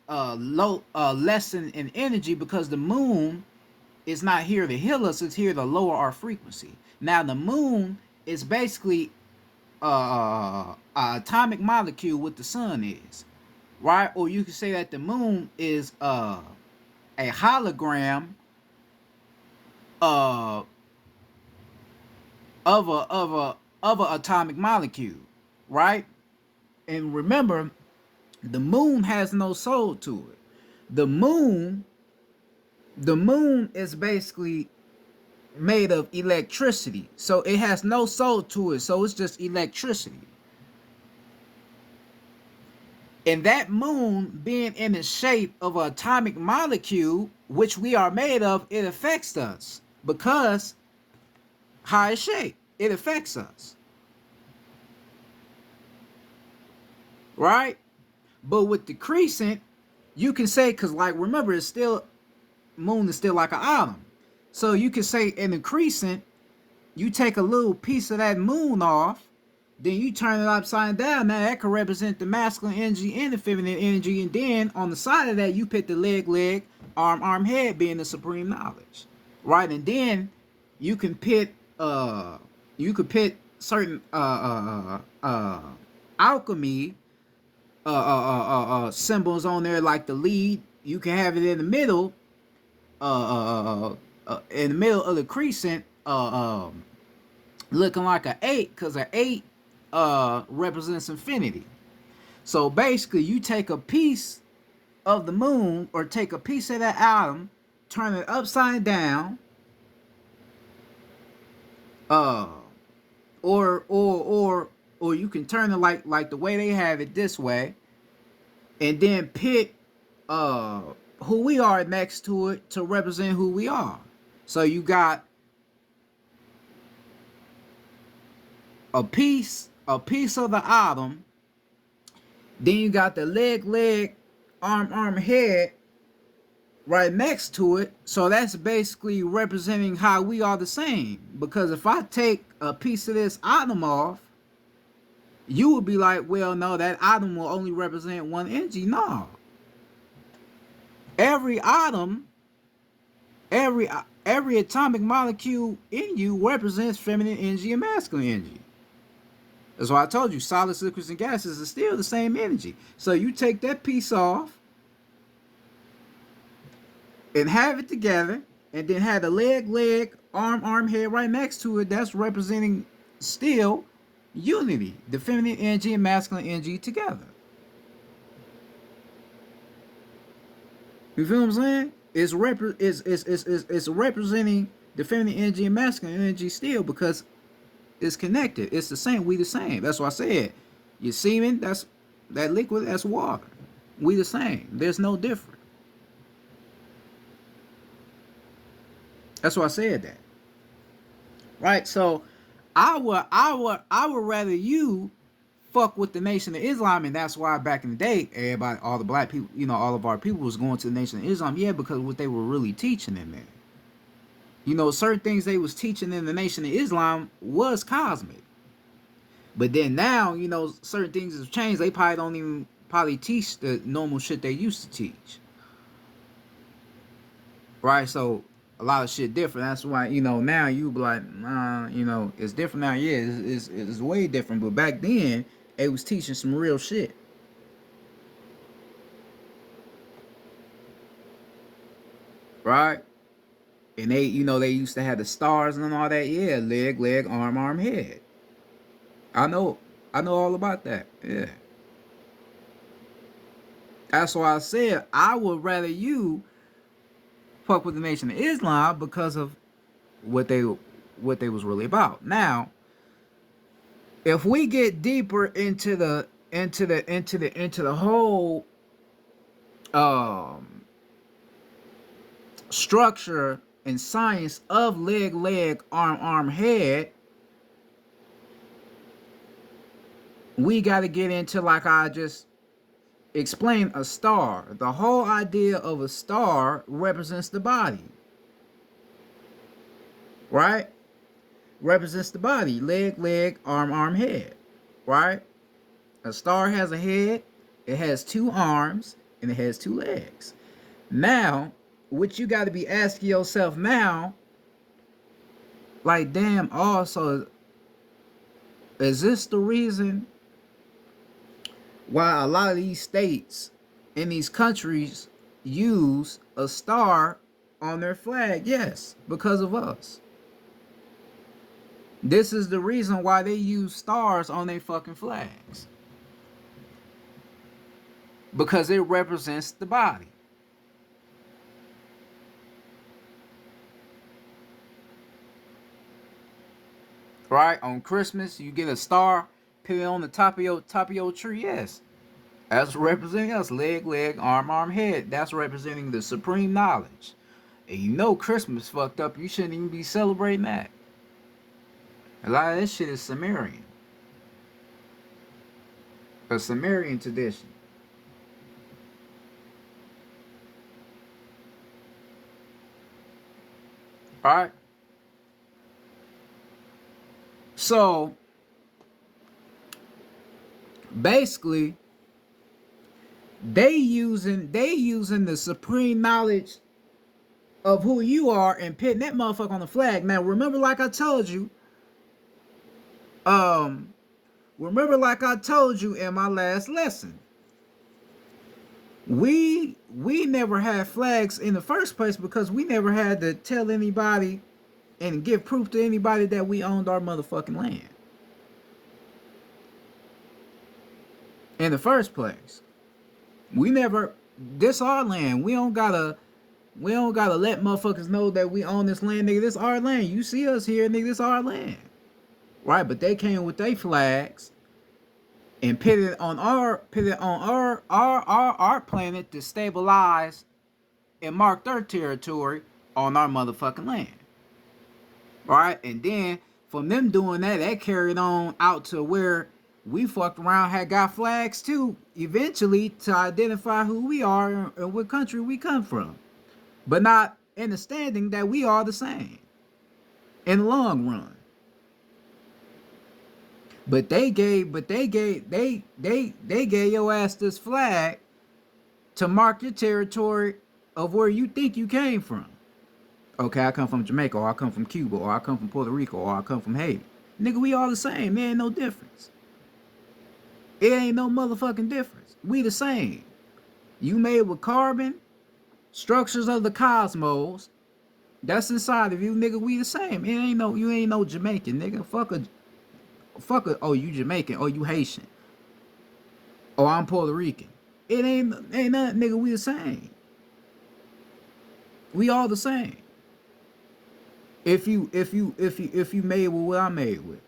Speaker 1: lessen in energy, because the moon is not here to heal us, it's here to lower our frequency. Now, the moon is basically an atomic molecule what the sun is, right? Or you could say that the moon is a hologram of a atomic molecule, right? And remember, the moon has no soul to it. The moon is basically made of electricity, so it has no soul to it, so it's just electricity. And that moon being in the shape of an atomic molecule, which we are made of, it affects us, because how it's shaped, it affects us, right? But with the crescent, you can say, because like remember, it's still, moon is still like an atom, so you can say in the crescent, you take a little piece of that moon off, then you turn it upside down. Now that could represent the masculine energy and the feminine energy, and then on the side of that you put the leg, arm, head being the supreme knowledge, right? And then you can put certain alchemy symbols on there, like the lead. You can have it in the middle, in the middle of the crescent, looking like an 8, because an 8 represents infinity. So basically, you take a piece of the moon, or take a piece of that atom, turn it upside down, or you can turn it like the way they have it this way, and then pick who we are next to it to represent who we are. So you got a piece of the atom. Then you got the leg, arm, head right next to it. So that's basically representing how we are the same. Because if I take a piece of this atom off, you would be like, well, no, that atom will only represent one energy. No. Every atom, every atomic molecule in you represents feminine energy and masculine energy. That's why I told you solids, liquids, and gases are still the same energy. So you take that piece off and have it together, and then have the leg, arm, head right next to it. That's representing still unity, the feminine energy and masculine energy together. You feel what I'm saying? It's representing the feminine energy and masculine energy still because it's connected. It's the same. We the same. That's why I said your semen. That's that liquid. That's water. We the same. There's no different. That's why I said that. Right. So I would rather you fuck with the Nation of Islam, and that's why back in the day, everybody, all the black people, all of our people was going to the Nation of Islam. Yeah, because what they were really teaching in there. Certain things they was teaching in the Nation of Islam was cosmic. But then now, certain things have changed. They probably don't even probably teach the normal shit they used to teach. Right? So a lot of shit different. That's why, now you be like, it's different now. Yeah, it's way different. But back then, it was teaching some real shit. Right? And they used to have the stars and all that. Yeah, leg, arm, head. I know all about that. Yeah. That's why I said I would rather you fuck with the Nation of Islam because of what they was really about. Now, if we get deeper into the whole structure and science of leg, arm, head, we got to get into, like I just explained, a star. The whole idea of a star represents the body. Right? Represents the body. Leg, arm, head. Right? A star has a head, it has two arms, and it has two legs. Now, what you got to be asking yourself now, like, damn, also, is this the reason why a lot of these states in these countries use a star on their flag? Yes, because of us. This is the reason why they use stars on their fucking flags. Because it represents the body. Right? On Christmas, you get a star, put it on the top of your tree. Yes. That's representing us. Leg, arm, head. That's representing the supreme knowledge. And Christmas fucked up. You shouldn't even be celebrating that. A lot of this shit is Sumerian. A Sumerian tradition. Alright? So, basically, they using the supreme knowledge of who you are and putting that motherfucker on the flag. Now, remember, like I told you, in my last lesson, we never had flags in the first place because we never had to tell anybody and give proof to anybody that we owned our motherfucking land. In the first place, this our land. We don't gotta let motherfuckers know that we own this land, nigga. This our land. You see us here, nigga. This our land. Right? But they came with their flags and put it on our planet to stabilize and mark their territory on our motherfucking land. Right? And then from them doing that, that carried on out to where we fucked around, had got flags too, eventually to identify who we are and what country we come from. But not understanding that we are the same in the long run. But they gave your ass this flag to mark your territory of where you think you came from. Okay, I come from Jamaica, or I come from Cuba, or I come from Puerto Rico, or I come from Haiti. Nigga, we all the same. There ain't no difference. It ain't no motherfucking difference. We the same. You made with carbon, structures of the cosmos. That's inside of you, nigga. We the same. You ain't no Jamaican, nigga. Fuck a. Oh, you Jamaican? Oh, you Haitian? Oh, I'm Puerto Rican. It ain't nothing, nigga. We the same. We all the same. If you made with what I made with,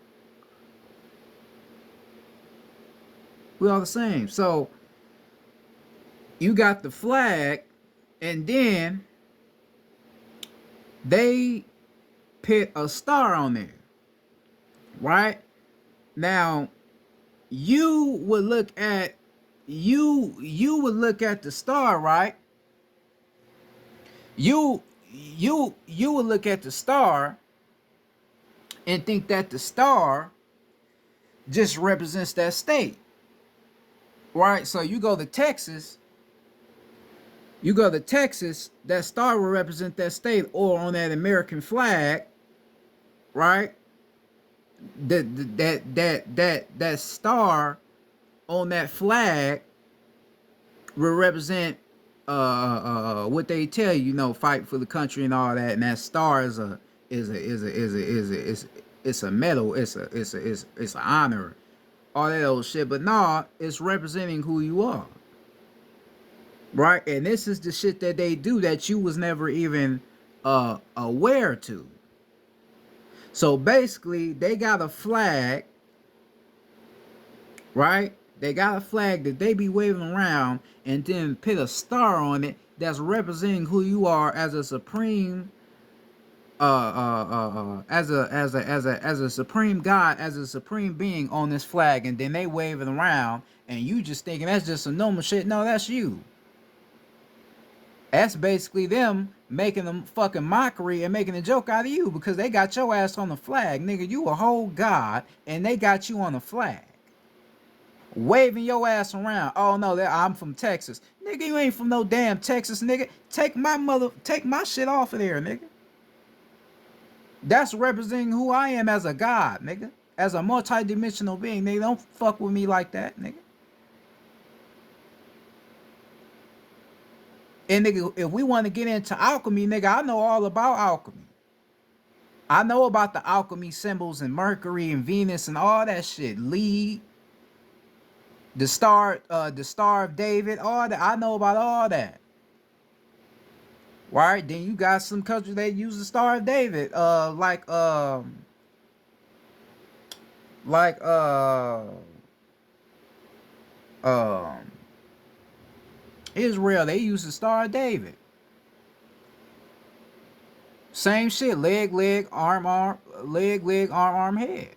Speaker 1: we all the same. So you got the flag, and then they put a star on there, right? Now you would look at the star, right? You would look at the star and think that the star just represents that state, right? So you go to Texas, that star will represent that state, or on that American flag, right? That star on that flag will represent what they tell you, fight for the country and all that. And that star is a medal, it's an honor, all that old shit. But nah, it's representing who you are, right? And this is the shit that they do that you was never even aware to. So basically, they got a flag, right? They got a flag that they be waving around, and then put a star on it that's representing who you are as a supreme, as a supreme God, as a supreme being on this flag, and then they wave it around, and you just thinking that's just a normal shit. No, that's you. That's basically them making them fucking mockery and making a joke out of you, because they got your ass on the flag, nigga. You a whole god, and they got you on the flag, waving your ass around. Oh no, I'm from Texas, nigga. You ain't from no damn Texas, nigga. Take my shit off of there, nigga. That's representing who I am as a god, nigga, as a multi-dimensional being. Nigga, don't fuck with me like that, nigga. And nigga, if we want to get into alchemy, nigga, I know all about alchemy. I know about the alchemy symbols and Mercury and Venus and all that shit. Lead, the Star of David, all that. I know about all that. Right? Then you got some countries that use the Star of David, like Israel. They use the Star of David. Same shit. Leg, arm, arm, head.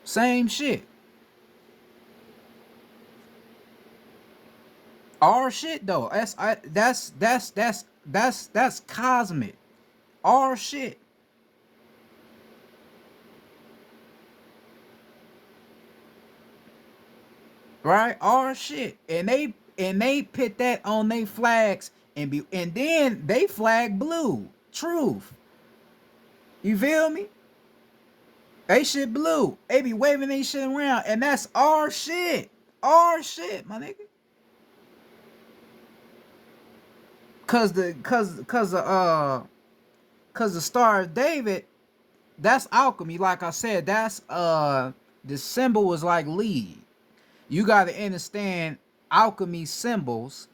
Speaker 1: Same shit. Our shit though. That's cosmic. Our shit. Right? Our shit. And they put that on their flags, and then they flag blue. Truth. You feel me? They shit blue. They be waving they shit around, and that's our shit. Our shit, my nigga. Cause the Star of David, that's alchemy. Like I said, that's the symbol was like lead. You gotta understand alchemy symbols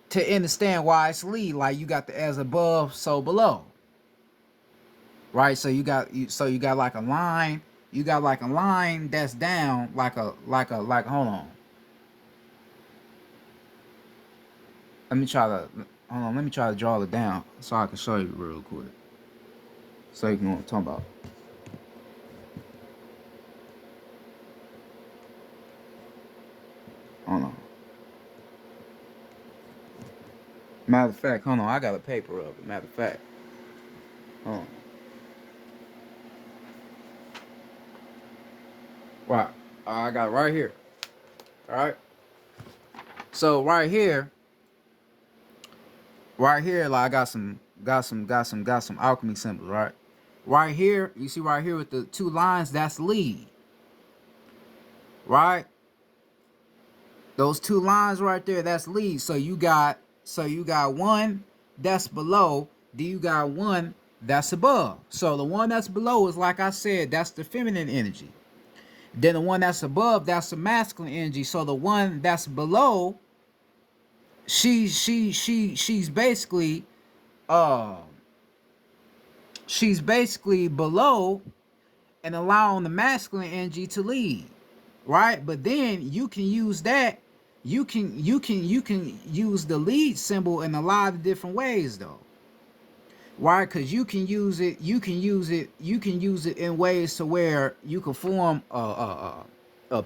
Speaker 1: to understand why it's lead. Like you got the as above, so below. Right? So you got like a line. You got like a line that's down, like hold on. Let me try to hold on. Let me try to draw it down so I can show you real quick. So you can know what I'm talking about. Hold on. Matter of fact, hold on. I got a paper of it. Matter of fact, hold on. Right. I got it right here. All right. So right here, like I got some alchemy symbols, right? Right here, you see right here with the two lines, that's lead, right? Those two lines right there, that's lead. So you got one that's below, then you got one that's above. So the one that's below is, like I said, that's the feminine energy. Then the one that's above, that's the masculine energy. So the one that's below, she's basically uh she's basically below and allowing the masculine energy to lead, right? But then you can use that. You can use the lead symbol in a lot of different ways, though, right? Because you can use it. You can use it in ways to where you can form a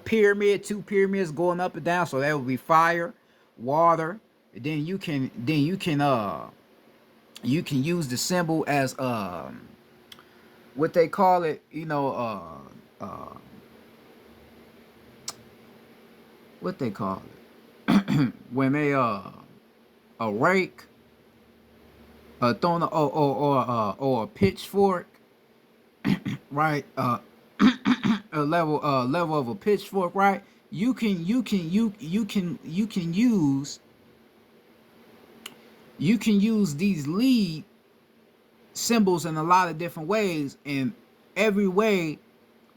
Speaker 1: pyramid, two pyramids going up and down. So that would be fire, water. And then you can use the symbol as what they call it, what they call it when they a rake, a thorn, or a pitchfork, right? A level of a pitchfork, right? You can use these lead symbols in a lot of different ways, and every way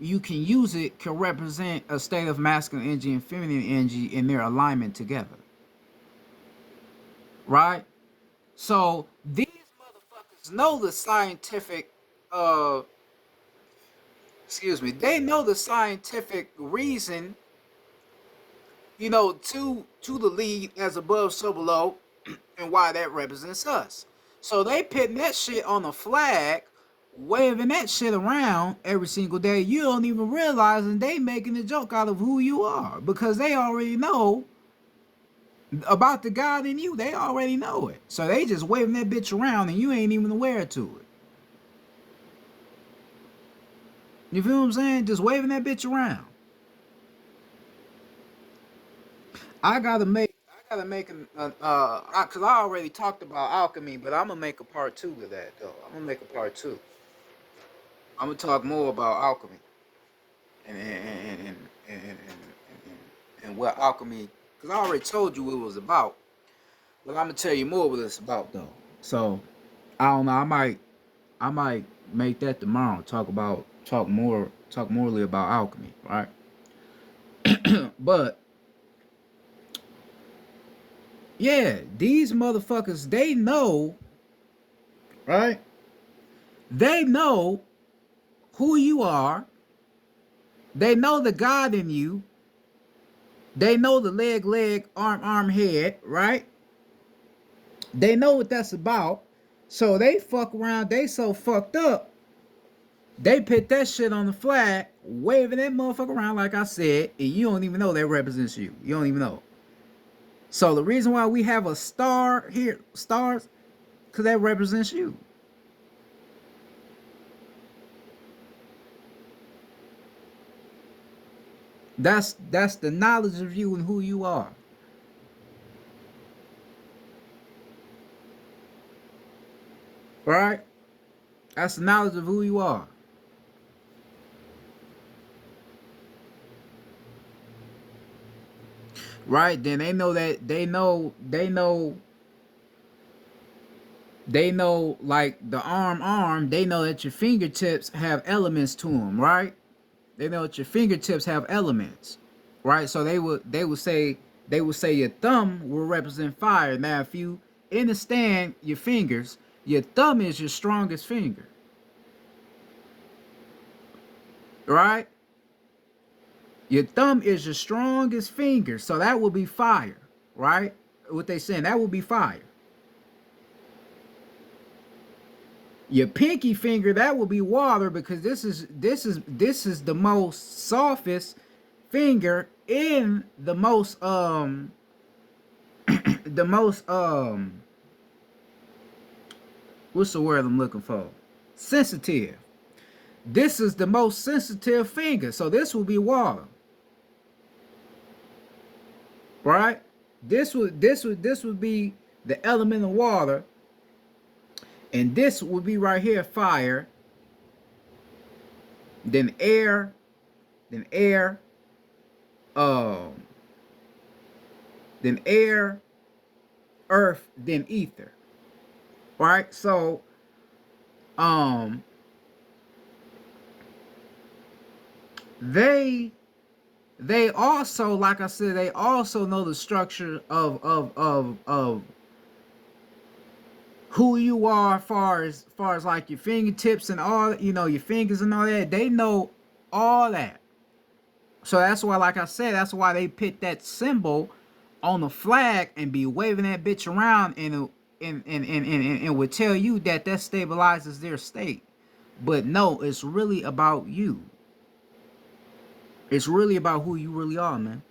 Speaker 1: you can use it can represent a state of masculine energy and feminine energy in their alignment together, right? So these motherfuckers know the scientific, uh, excuse me, they know the scientific reason, to the lead as above, so below, and why that represents us. So they putting that shit on a flag, waving that shit around every single day. You don't even realize, and they making a joke out of who you are because they already know about the God in you. They already know it. So they just waving that bitch around and you ain't even aware to it. You feel what I'm saying? Just waving that bitch around. I gotta make cause I already talked about alchemy, but I'm gonna make a part two to that though. I'm gonna make a part two. I'm gonna talk more about alchemy and what alchemy, cause I already told you what it was about, but I'm gonna tell you more what it's about though. So I don't know. I might make that tomorrow. Talk morely about alchemy, right? But yeah, these motherfuckers, they know, right? They know who you are. They know the God in you. They know the leg, arm, head, right? They know what that's about. So they fuck around. They so fucked up. They put that shit on the flag, waving that motherfucker around like I said, and you don't even know that represents you. You don't even know. So the reason why we have a star here, stars, because that represents you. That's the knowledge of you and who you are. Right? That's the knowledge of who you are. Right? Then they know like the arm, they know that your fingertips have elements to them, right? They know that your fingertips have elements, right? So they would say your thumb will represent fire. Now, if you understand your fingers, your thumb is your strongest finger, right? Your thumb is your strongest finger, so that will be fire, right? what they saying, that would be fire. Your pinky finger, that will be water, because this is the most softest finger in the most the most what's the word I'm looking for? Sensitive. This is the most sensitive finger, so this will be water, right? This would be the element of water, and this would be right here fire, then air, then air, um, then air, earth, then ether, right? So, um, they they also, like I said, they also know the structure of who you are, as far as like your fingertips and all, your fingers and all that. They know all that. So that's why, like I said, that's why they put that symbol on the flag and be waving that bitch around, and would tell you that stabilizes their state. But no, it's really about you. It's really about who you really are, man.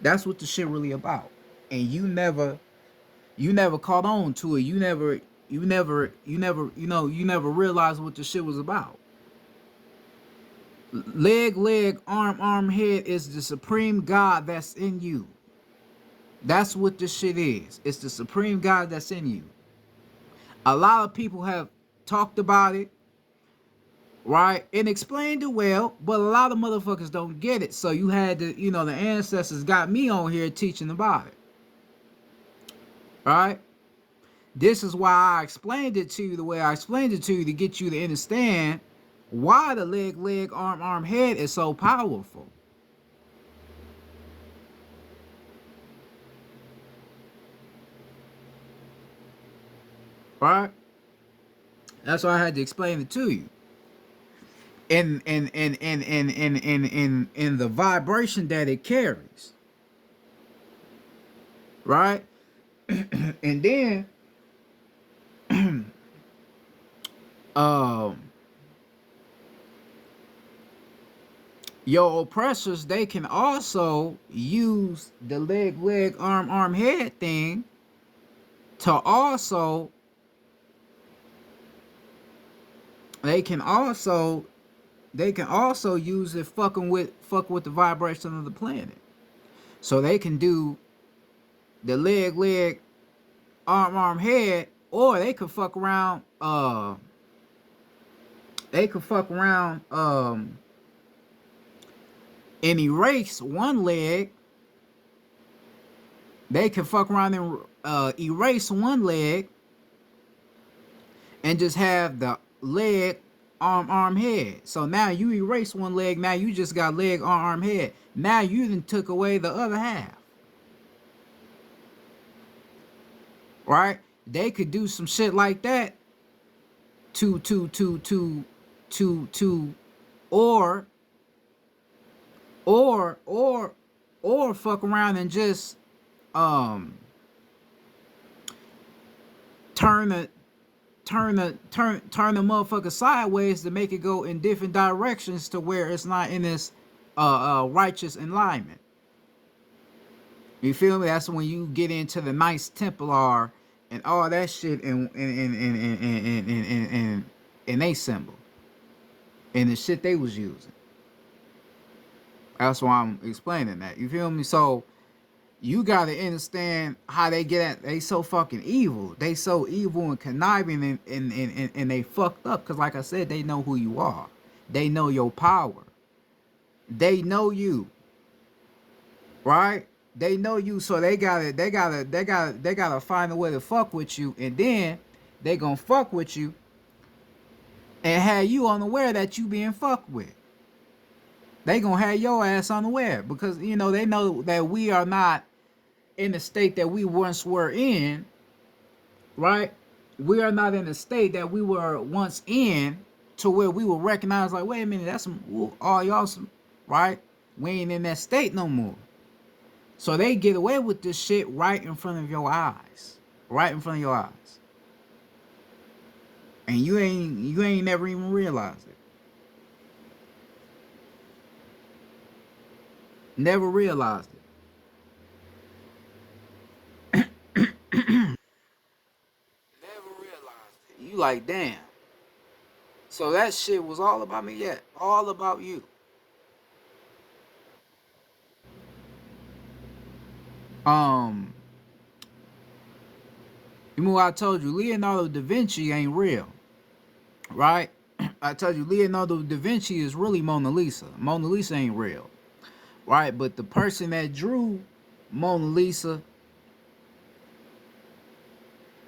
Speaker 1: That's what the shit really about. And you never caught on to it. You never realized what the shit was about. Leg, arm, head is the supreme God that's in you. That's what this shit is. It's the supreme God that's in you. A lot of people have talked about it, right? And explained it well, but a lot of motherfuckers don't get it. So you had to, the ancestors got me on here teaching about it. Right? This is why I explained it to you the way I explained it to you, to get you to understand why the leg, arm, head is so powerful. Right? That's why I had to explain it to you. In the vibration that it carries. Right? And then um your oppressors, they can also use the leg, arm, head thing to also, they can also use it fuck with the vibration of the planet. So they can do the leg, arm, head, or they could fuck around they could fuck around and erase one leg. They can fuck around and erase one leg and just have the leg, arm, head. So now you erase one leg, now you just got leg, arm, head. Now you then took away the other half. Right? They could do some shit like that to or fuck around and just turn the motherfucker sideways to make it go in different directions to where it's not in this righteous alignment. You feel me? That's when you get into the Knights Templar and all that shit and they symbol and the shit they was using. That's why I'm explaining that. You feel me? So you gotta understand how they get at. They so fucking evil. They so evil and conniving and they fucked up. Cause like I said, they know who you are. They know your power. They know you. Right? They know you, so they gotta find a way to fuck with you, and then they gonna fuck with you and have you unaware that you being fucked with. They gonna have your ass unaware because they know that we are not in the state that we once were in, right? We are not in the state that we were once in, to where we will recognize like, wait a minute, that's some all y'all some, right? We ain't in that state no more. So they get away with this shit right in front of your eyes. Right in front of your eyes. And you ain't never even realized it. Never realized it. Never realized it. You like, damn. So that shit was all about me, yeah. All about you. Um, you know what I told you? Leonardo da Vinci ain't real, right? I told you Leonardo da Vinci is really Mona Lisa. Mona Lisa ain't real, right? But the person that drew Mona Lisa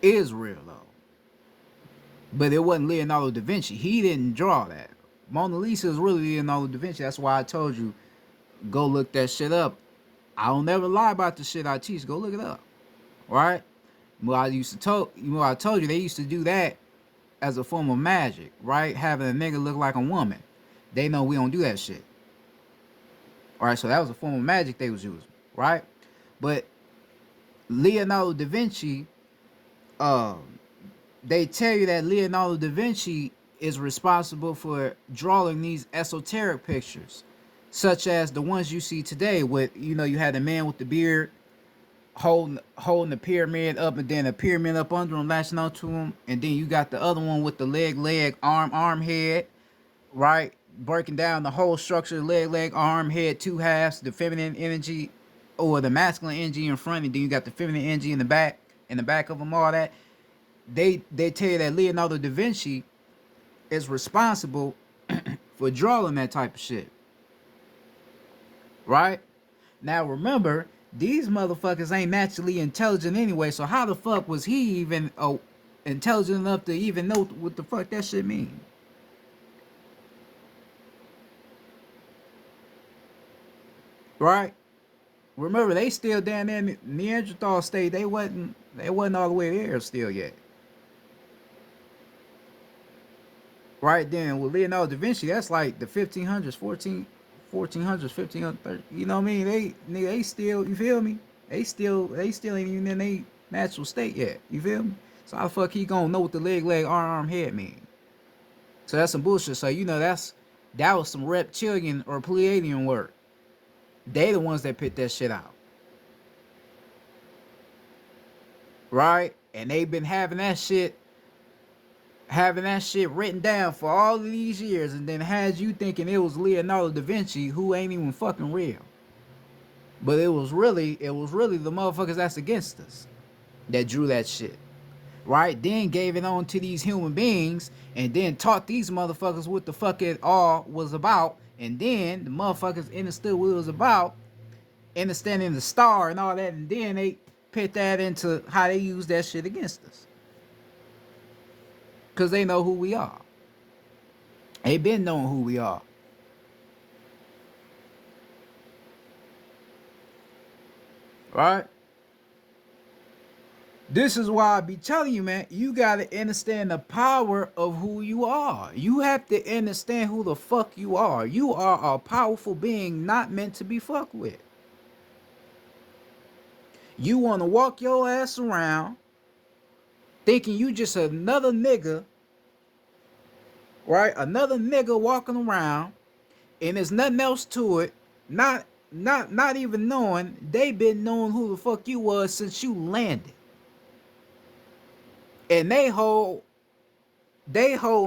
Speaker 1: is real though. But it wasn't Leonardo da Vinci. He didn't draw that. Mona Lisa is really Leonardo da Vinci. That's why I told you go look that shit up. I don't never lie about the shit I teach. Go look it up, right? Well, I told you they used to do that as a form of magic, right? Having a nigga look like a woman. They know we don't do that shit. All right, so that was a form of magic they was using, right? But Leonardo da Vinci, uh, they tell you that Leonardo da Vinci is responsible for drawing these esoteric pictures, such as the ones you see today. With you had the man with the beard holding the pyramid up, and then a pyramid up under him, latching onto him, and then you got the other one with the leg, arm, head, right? Breaking down the whole structure, leg, arm, head, two halves, the feminine energy or the masculine energy in front, and then you got the feminine energy in the back of them, all that. They tell you that Leonardo da Vinci is responsible for drawing that type of shit, right? Now remember, these motherfuckers ain't naturally intelligent anyway, so how the fuck was he even intelligent enough to even know what the fuck that shit mean? Right? Remember, they still down there in Neanderthal state. They wasn't all the way there still yet. Right then with Leonardo da Vinci, that's like the 1500s, 1400s, 1500s. You know what I mean? They still, you feel me? They still ain't even in their natural state yet. You feel me? So how the fuck he gonna know what the leg, arm, head mean? So that's some bullshit. So that was some reptilian or Pleiadian work. They the ones that put that shit out, right? And they've been having that shit written down for all of these years, and then had you thinking it was Leonardo da Vinci, who ain't even fucking real. But it was really the motherfuckers that's against us that drew that shit, right? Then gave it on to these human beings, and then taught these motherfuckers what the fuck it all was about, and then the motherfuckers understood what it was about, understanding the star and all that, and then they put that into how they use that shit against us, because they know who we are. They been knowing who we are, right? This is why I be telling you, man, you gotta understand the power of who you are. You have to understand who the fuck you are. You are a powerful being not meant to be fucked with. You wanna walk your ass around thinking you just another nigga, right? Another nigga walking around, and there's nothing else to it. Not even knowing they been knowing who the fuck you was since you landed. And they whole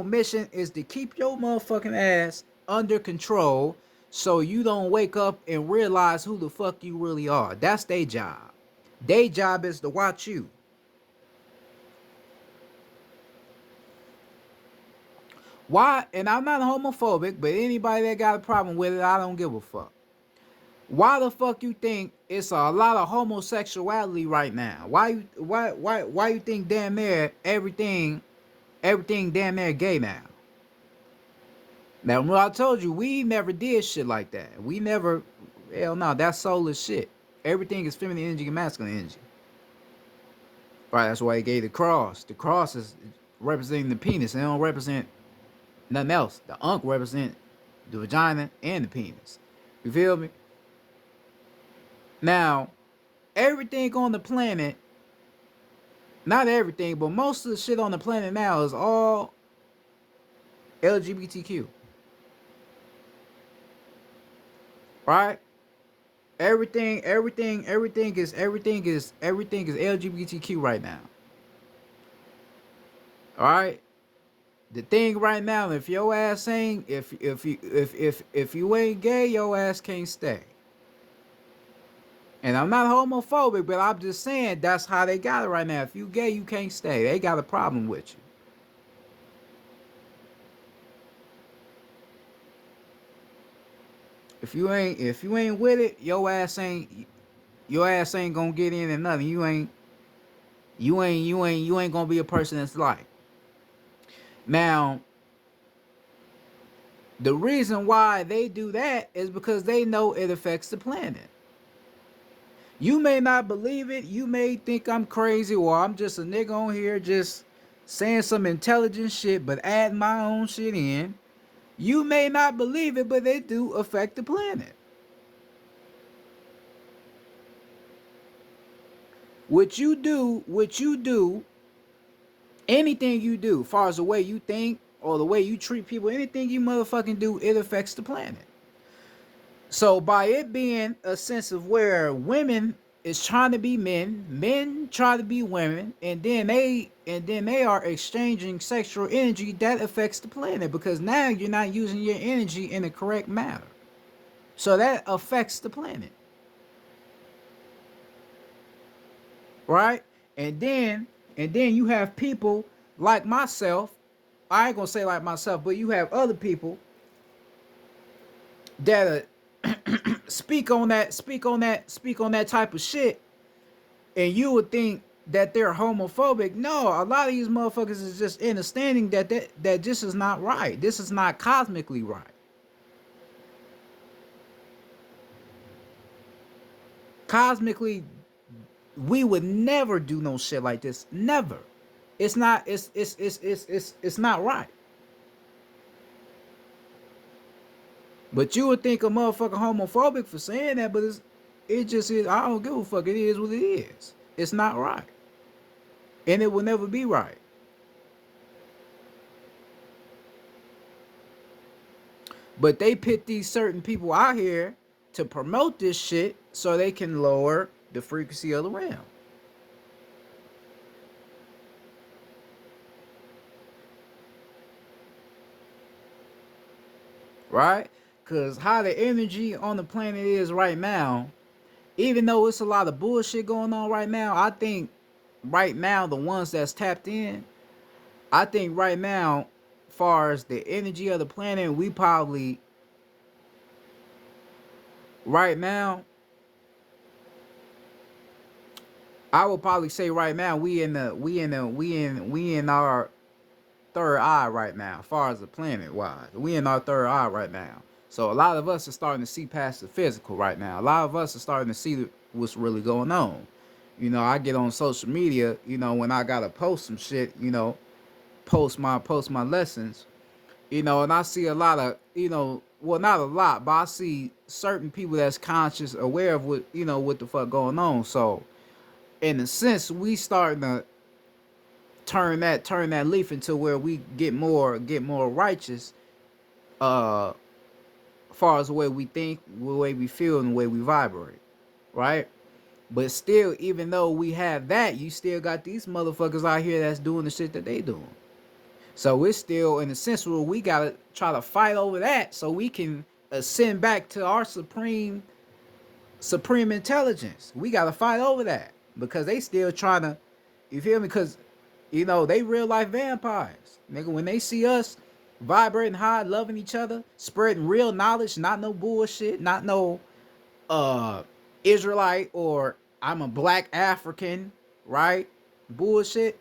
Speaker 1: mission is to keep your motherfucking ass under control so you don't wake up and realize who the fuck you really are. That's their job. Their job is to watch you. Why? And I'm not homophobic, but anybody that got a problem with it, I don't give a fuck. Why the fuck you think it's a lot of homosexuality right now? Why you think damn near everything damn near gay now? Now, when I told you, we never did shit like that. We never, hell no, that's soulless shit. Everything is feminine energy and masculine energy. Right, that's why he gave the cross. The cross is representing the penis. It don't represent nothing else. The unk represent the vagina and the penis. You feel me? Now, everything on the planet, not everything, but most of the shit on the planet now is all LGBTQ, right? Everything is LGBTQ right now. All right. The thing right now, if your ass ain't, if you ain't gay, your ass can't stay. And I'm not homophobic, but I'm just saying that's how they got it right now. If you gay, you can't stay. They got a problem with you. If you ain't with it, your ass ain't gonna get in and nothing. You ain't gonna be a person that's like. Now, the reason why they do that is because they know it affects the planet. You may not believe it. You may think I'm crazy or I'm just a nigga on here just saying some intelligent shit but adding my own shit in. You may not believe it, but they do affect the planet. What you do, anything you do, as far as the way you think or the way you treat people, anything you motherfucking do, it affects the planet. So by it being a sense of where women is trying to be men, men try to be women, and then they are exchanging sexual energy, that affects the planet because now you're not using your energy in the correct manner. So that affects the planet. Right? And then you have people like myself. I ain't gonna say like myself, but you have other people that speak on that type of shit, and you would think that they're homophobic. No, a lot of these motherfuckers is just understanding that this is not right. This is not cosmically right. Cosmically, we would never do no shit like this. Never. It's not. It's not right. But you would think a motherfucker homophobic for saying that, but it just is. I don't give a fuck. It is what it is. It's not right, and it will never be right. But they put these certain people out here to promote this shit so they can lower the frequency of the realm, right? Because how the energy on the planet is right now, even though it's a lot of bullshit going on right now, I think right now the ones that's tapped in, I think right now, far as the energy of the planet, we probably right now, I would probably say right now we in our third eye right now, as far as the planet wise. We in our third eye right now. So a lot of us are starting to see past the physical right now. A lot of us are starting to see what's really going on. I get on social media, when I gotta post some shit, post my lessons, and I see a lot of, well, not a lot, but I see certain people that's conscious, aware of what the fuck going on. So in a sense, we starting to turn that leaf into where we get more righteous, uh as far as the way we think, the way we feel, and the way we vibrate, right? But still, even though we have that, you still got these motherfuckers out here that's doing the shit that they doing. So it's still in a sense where we gotta try to fight over that so we can ascend back to our supreme intelligence. We gotta fight over that because they still trying to, you feel me? Because they real life vampires, nigga. When they see us vibrating high, loving each other, spreading real knowledge, not no bullshit, not no uh Israelite or I'm a black African, right? Bullshit.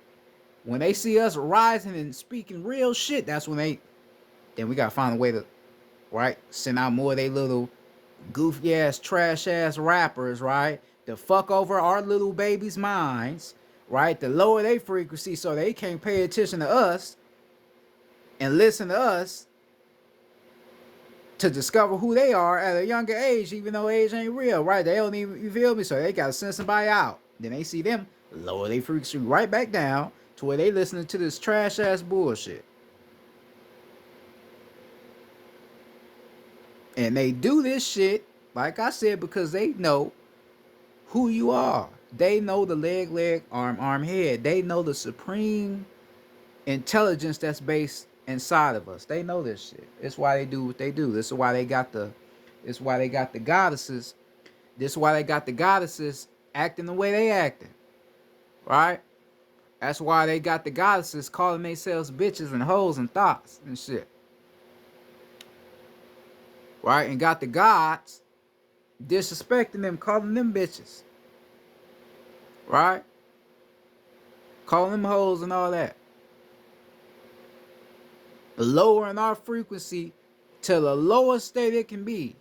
Speaker 1: When they see us rising and speaking real shit, that's when then we gotta find a way to, right, send out more of they little goofy ass, trash ass rappers, right? To fuck over our little babies' minds, right? To lower their frequency so they can't pay attention to us and listen to us, to discover who they are at a younger age, even though age ain't real, right? They don't even, you feel me? So they gotta send somebody out. Then they see them lower their frequency right back down to where they listening to this trash ass bullshit. And they do this shit, like I said, because they know who you are. They know the leg, arm, head. They know the supreme intelligence that's based inside of us. They know this shit. It's why they do what they do. This is why they got the. It's why they got the goddesses. This is why they got the goddesses acting the way they acting, right? That's why they got the goddesses calling themselves bitches and hoes and thoughts and shit, right? And got the gods disrespecting them, calling them bitches, right? Calling them hoes and all that. Lowering our frequency to the lowest state it can be.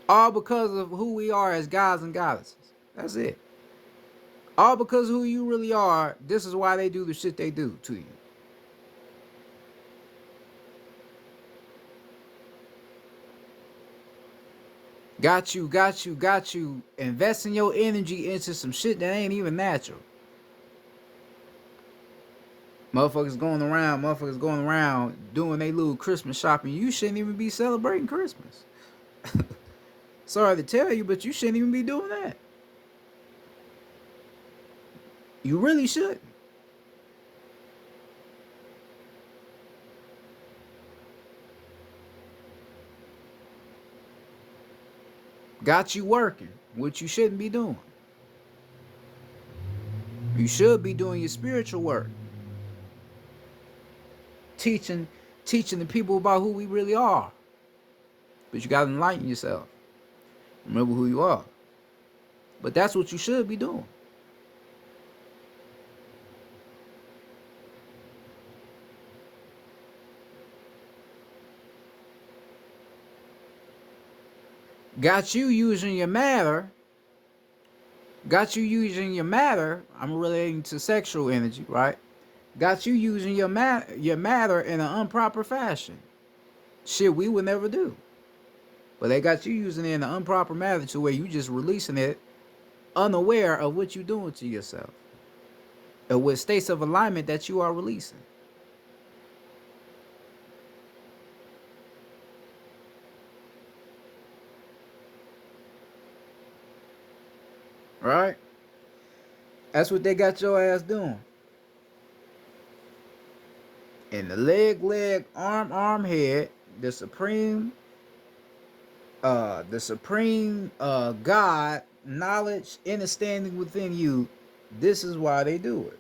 Speaker 1: All because of who we are as gods and goddesses. That's it. All because of who you really are. This is why they do the shit they do to you. Got you investing your energy into some shit that ain't even natural. Motherfuckers going around doing their little Christmas shopping. You shouldn't even be celebrating Christmas. Sorry to tell you, but you shouldn't even be doing that. You really shouldn't. Got you working, which you shouldn't be doing. You should be doing your spiritual work. Teaching the people about who we really are. But you gotta enlighten yourself. Remember who you are. But that's what you should be doing. Got you using your matter. I'm relating to sexual energy, right? Got you using your matter in an improper fashion. Shit we would never do. But they got you using it in an improper manner to where you just releasing it unaware of what you're doing to yourself. And with states of alignment that you are releasing. Right? That's what they got your ass doing. And the leg, arm, head, the supreme God, knowledge, understanding within you, this is why they do it.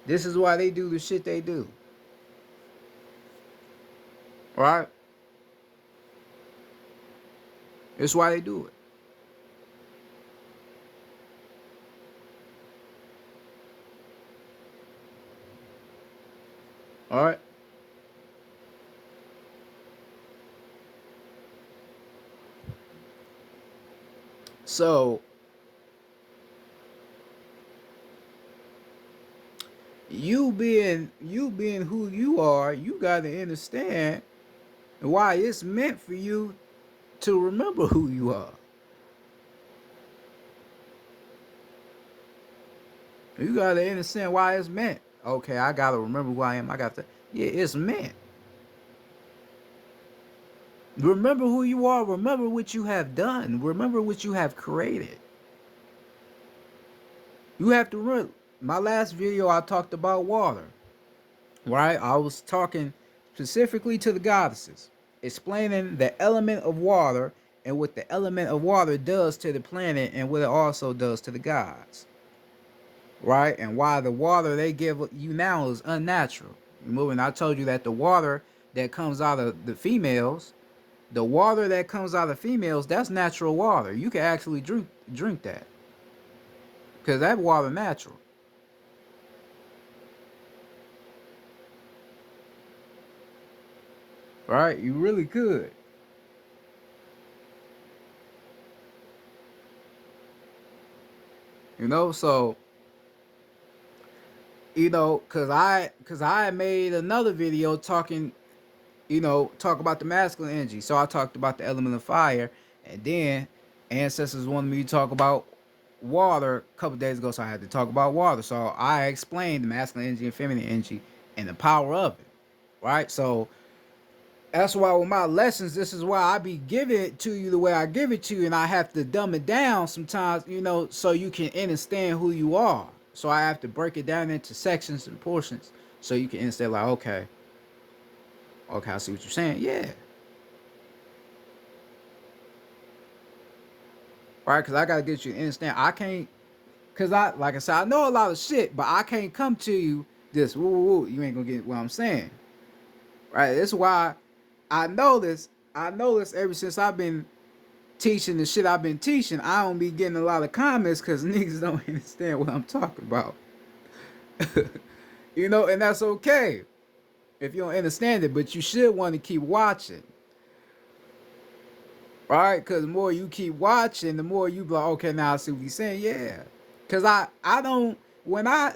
Speaker 1: This is why they do the shit they do. Right? It's why they do it. Alright? So you being who you are, you gotta understand why it's meant for you to remember who you are. You gotta understand why it's meant. Okay, I gotta remember who I am. I got to. Yeah, it's meant. Remember who you are. Remember what you have done. Remember what you have created. You have to remember. My last video, I talked about water. Right? I was talking specifically to the goddesses, explaining the element of water and what the element of water does to the planet and what it also does to the gods. Right? And why the water they give you now is unnatural. Moving, I told you that the water that comes out of the females, that's natural water. You can actually drink that. Because that water natural. Right? You really could. You know, so Cause I made another video talking, talk about the masculine energy. So I talked about the element of fire, and then ancestors wanted me to talk about water a couple days ago, so I had to talk about water. So I explained the masculine energy and feminine energy and the power of it, right? So that's why with my lessons, this is why I be giving it to you the way I give it to you, and I have to dumb it down sometimes, so you can understand who you are. So I have to break it down into sections and portions so you can understand, like, okay, I see what you're saying. Yeah. Right? Because I got to get you to understand. I can't, because like I said, I know a lot of shit, but I can't come to you this, woo, woo, woo, you ain't going to get what I'm saying. Right? That's why I know this. I know this ever since I've been teaching the shit I've been teaching. I don't be getting a lot of comments because niggas don't understand what I'm talking about. And that's okay if you don't understand it, but you should want to keep watching. Right? Because the more you keep watching, the more you be like, okay, now I see what he's saying. Yeah. Because I don't, when I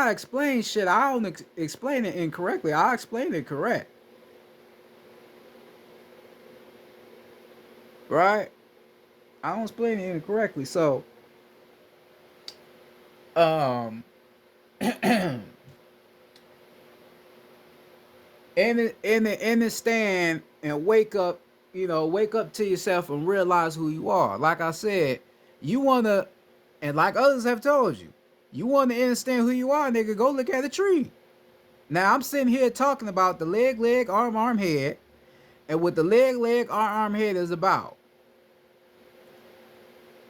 Speaker 1: explain shit, I don't explain it incorrectly. I explain it correct. Right? I don't explain it incorrectly. So, um, understand and wake up to yourself and realize who you are. Like I said, you wanna, and like others have told you, you want to understand who you are, nigga. Go look at a tree. Now I'm sitting here talking about the leg, arm, head, and what the leg, arm, head is about.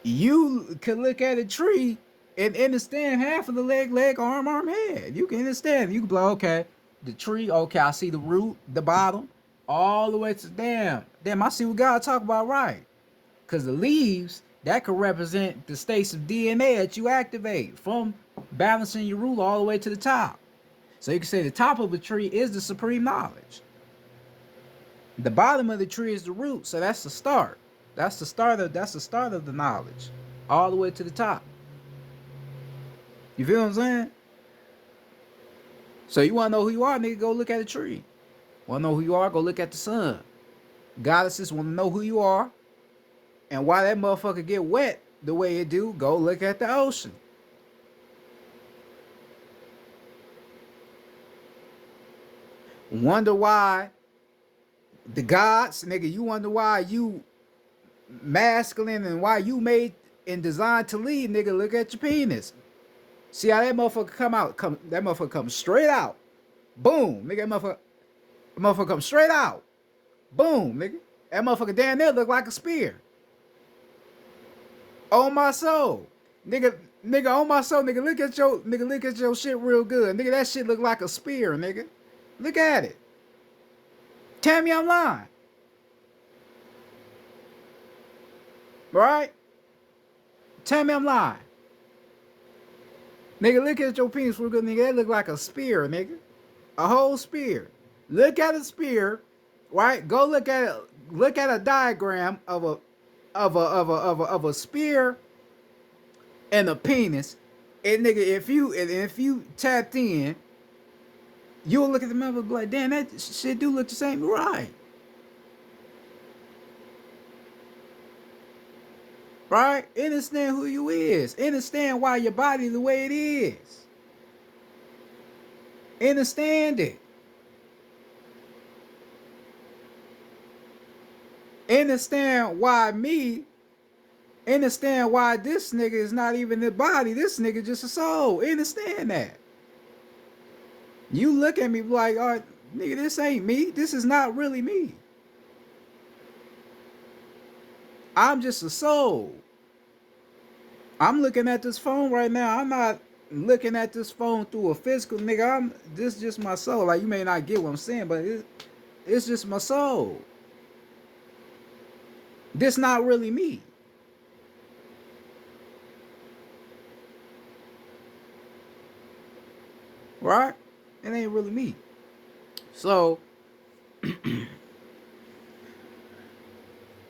Speaker 1: You can look at a tree and understand half of the leg, arm, head. You can understand. You can be like, okay, the tree, okay, I see the root, the bottom, all the way to damn, I see what God talk about, right? Because the leaves, that could represent the states of DNA that you activate from balancing your ruler all the way to the top. So you can say the top of the tree is the supreme knowledge. The bottom of the tree is the root, so that's the start. That's the start of the knowledge. All the way to the top. You feel what I'm saying? So you wanna know who you are, nigga, go look at a tree. Wanna know who you are, go look at the sun. Goddesses wanna know who you are. And why that motherfucker get wet the way it do, go look at the ocean. Wonder why the gods, nigga, you wonder why you masculine and why you made and designed to lead, nigga, look at your penis. See how that motherfucker come out? That motherfucker comes straight out. Boom, nigga, that motherfucker comes straight out. Boom, nigga. That motherfucker down there look like a spear. On my soul. Nigga, on my soul, nigga, look at your shit real good. Nigga, that shit look like a spear, nigga. Look at it. Tell me I'm lying. Right? Tell me I'm lying. Nigga, look at your penis real good, nigga. That look like a spear, nigga. A whole spear. Look at a spear, right? Go look at it. Look at a diagram of a spear and a penis. And nigga, if you tapped in, you'll look at the member and be like, damn, that shit do look the same, right? Right? Understand who you is. Understand why your body the way it is. Understand it. Understand why me. Understand why this nigga is not even the body. This nigga just a soul. Understand that. You look at me like, oh, nigga, this ain't me. This is not really me. I'm just a soul. I'm looking at this phone right now. I'm not looking at this phone through a physical nigga. This just my soul. Like, you may not get what I'm saying, but it's just my soul. This not really me. Right? It ain't really me. So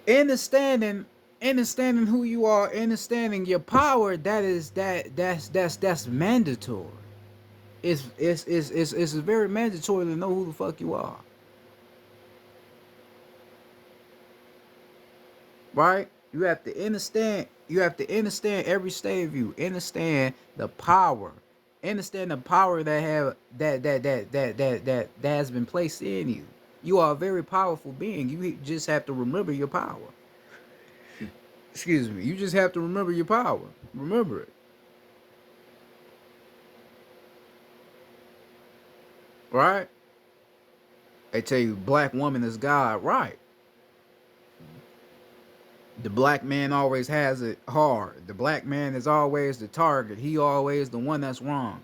Speaker 1: understanding who you are, understanding your power, that's mandatory. It's very mandatory to know who the fuck you are, right? You have to understand. You have to understand every state of you. Understand the power. Understand the power that have that has been placed in you. You are a very powerful being. You just have to remember your power. Excuse me. You just have to remember your power. Remember it, right? They tell you black woman is God, right? The black man always has it hard. The black man is always the target. He always the one that's wrong.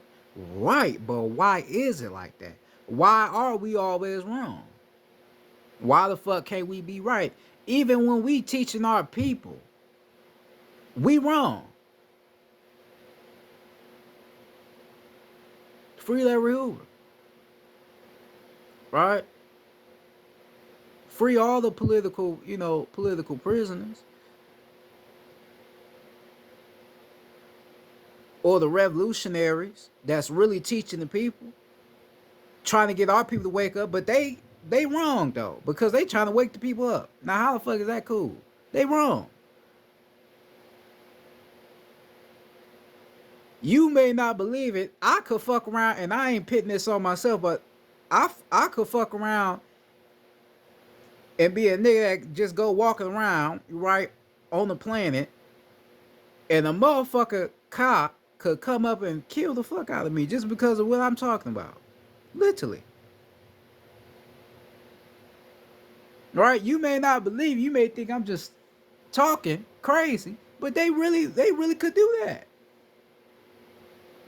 Speaker 1: Right, but why is it like that? Why are we always wrong? Why the fuck can't we be right? Even when we teaching our people, we wrong. Free Larry Hoover, right? Free all the political, political prisoners, or the revolutionaries that's really teaching the people, trying to get our people to wake up, but they wrong though, because they trying to wake the people up. Now how the fuck is that cool? They wrong. You may not believe it. I could fuck around, and I ain't pitting this on myself, but I could fuck around and be a nigga that just go walking around, right, on the planet, and a motherfucker cop could come up and kill the fuck out of me just because of what I'm talking about. Literally. Right? You may not believe, you may think I'm just talking crazy, but they really could do that.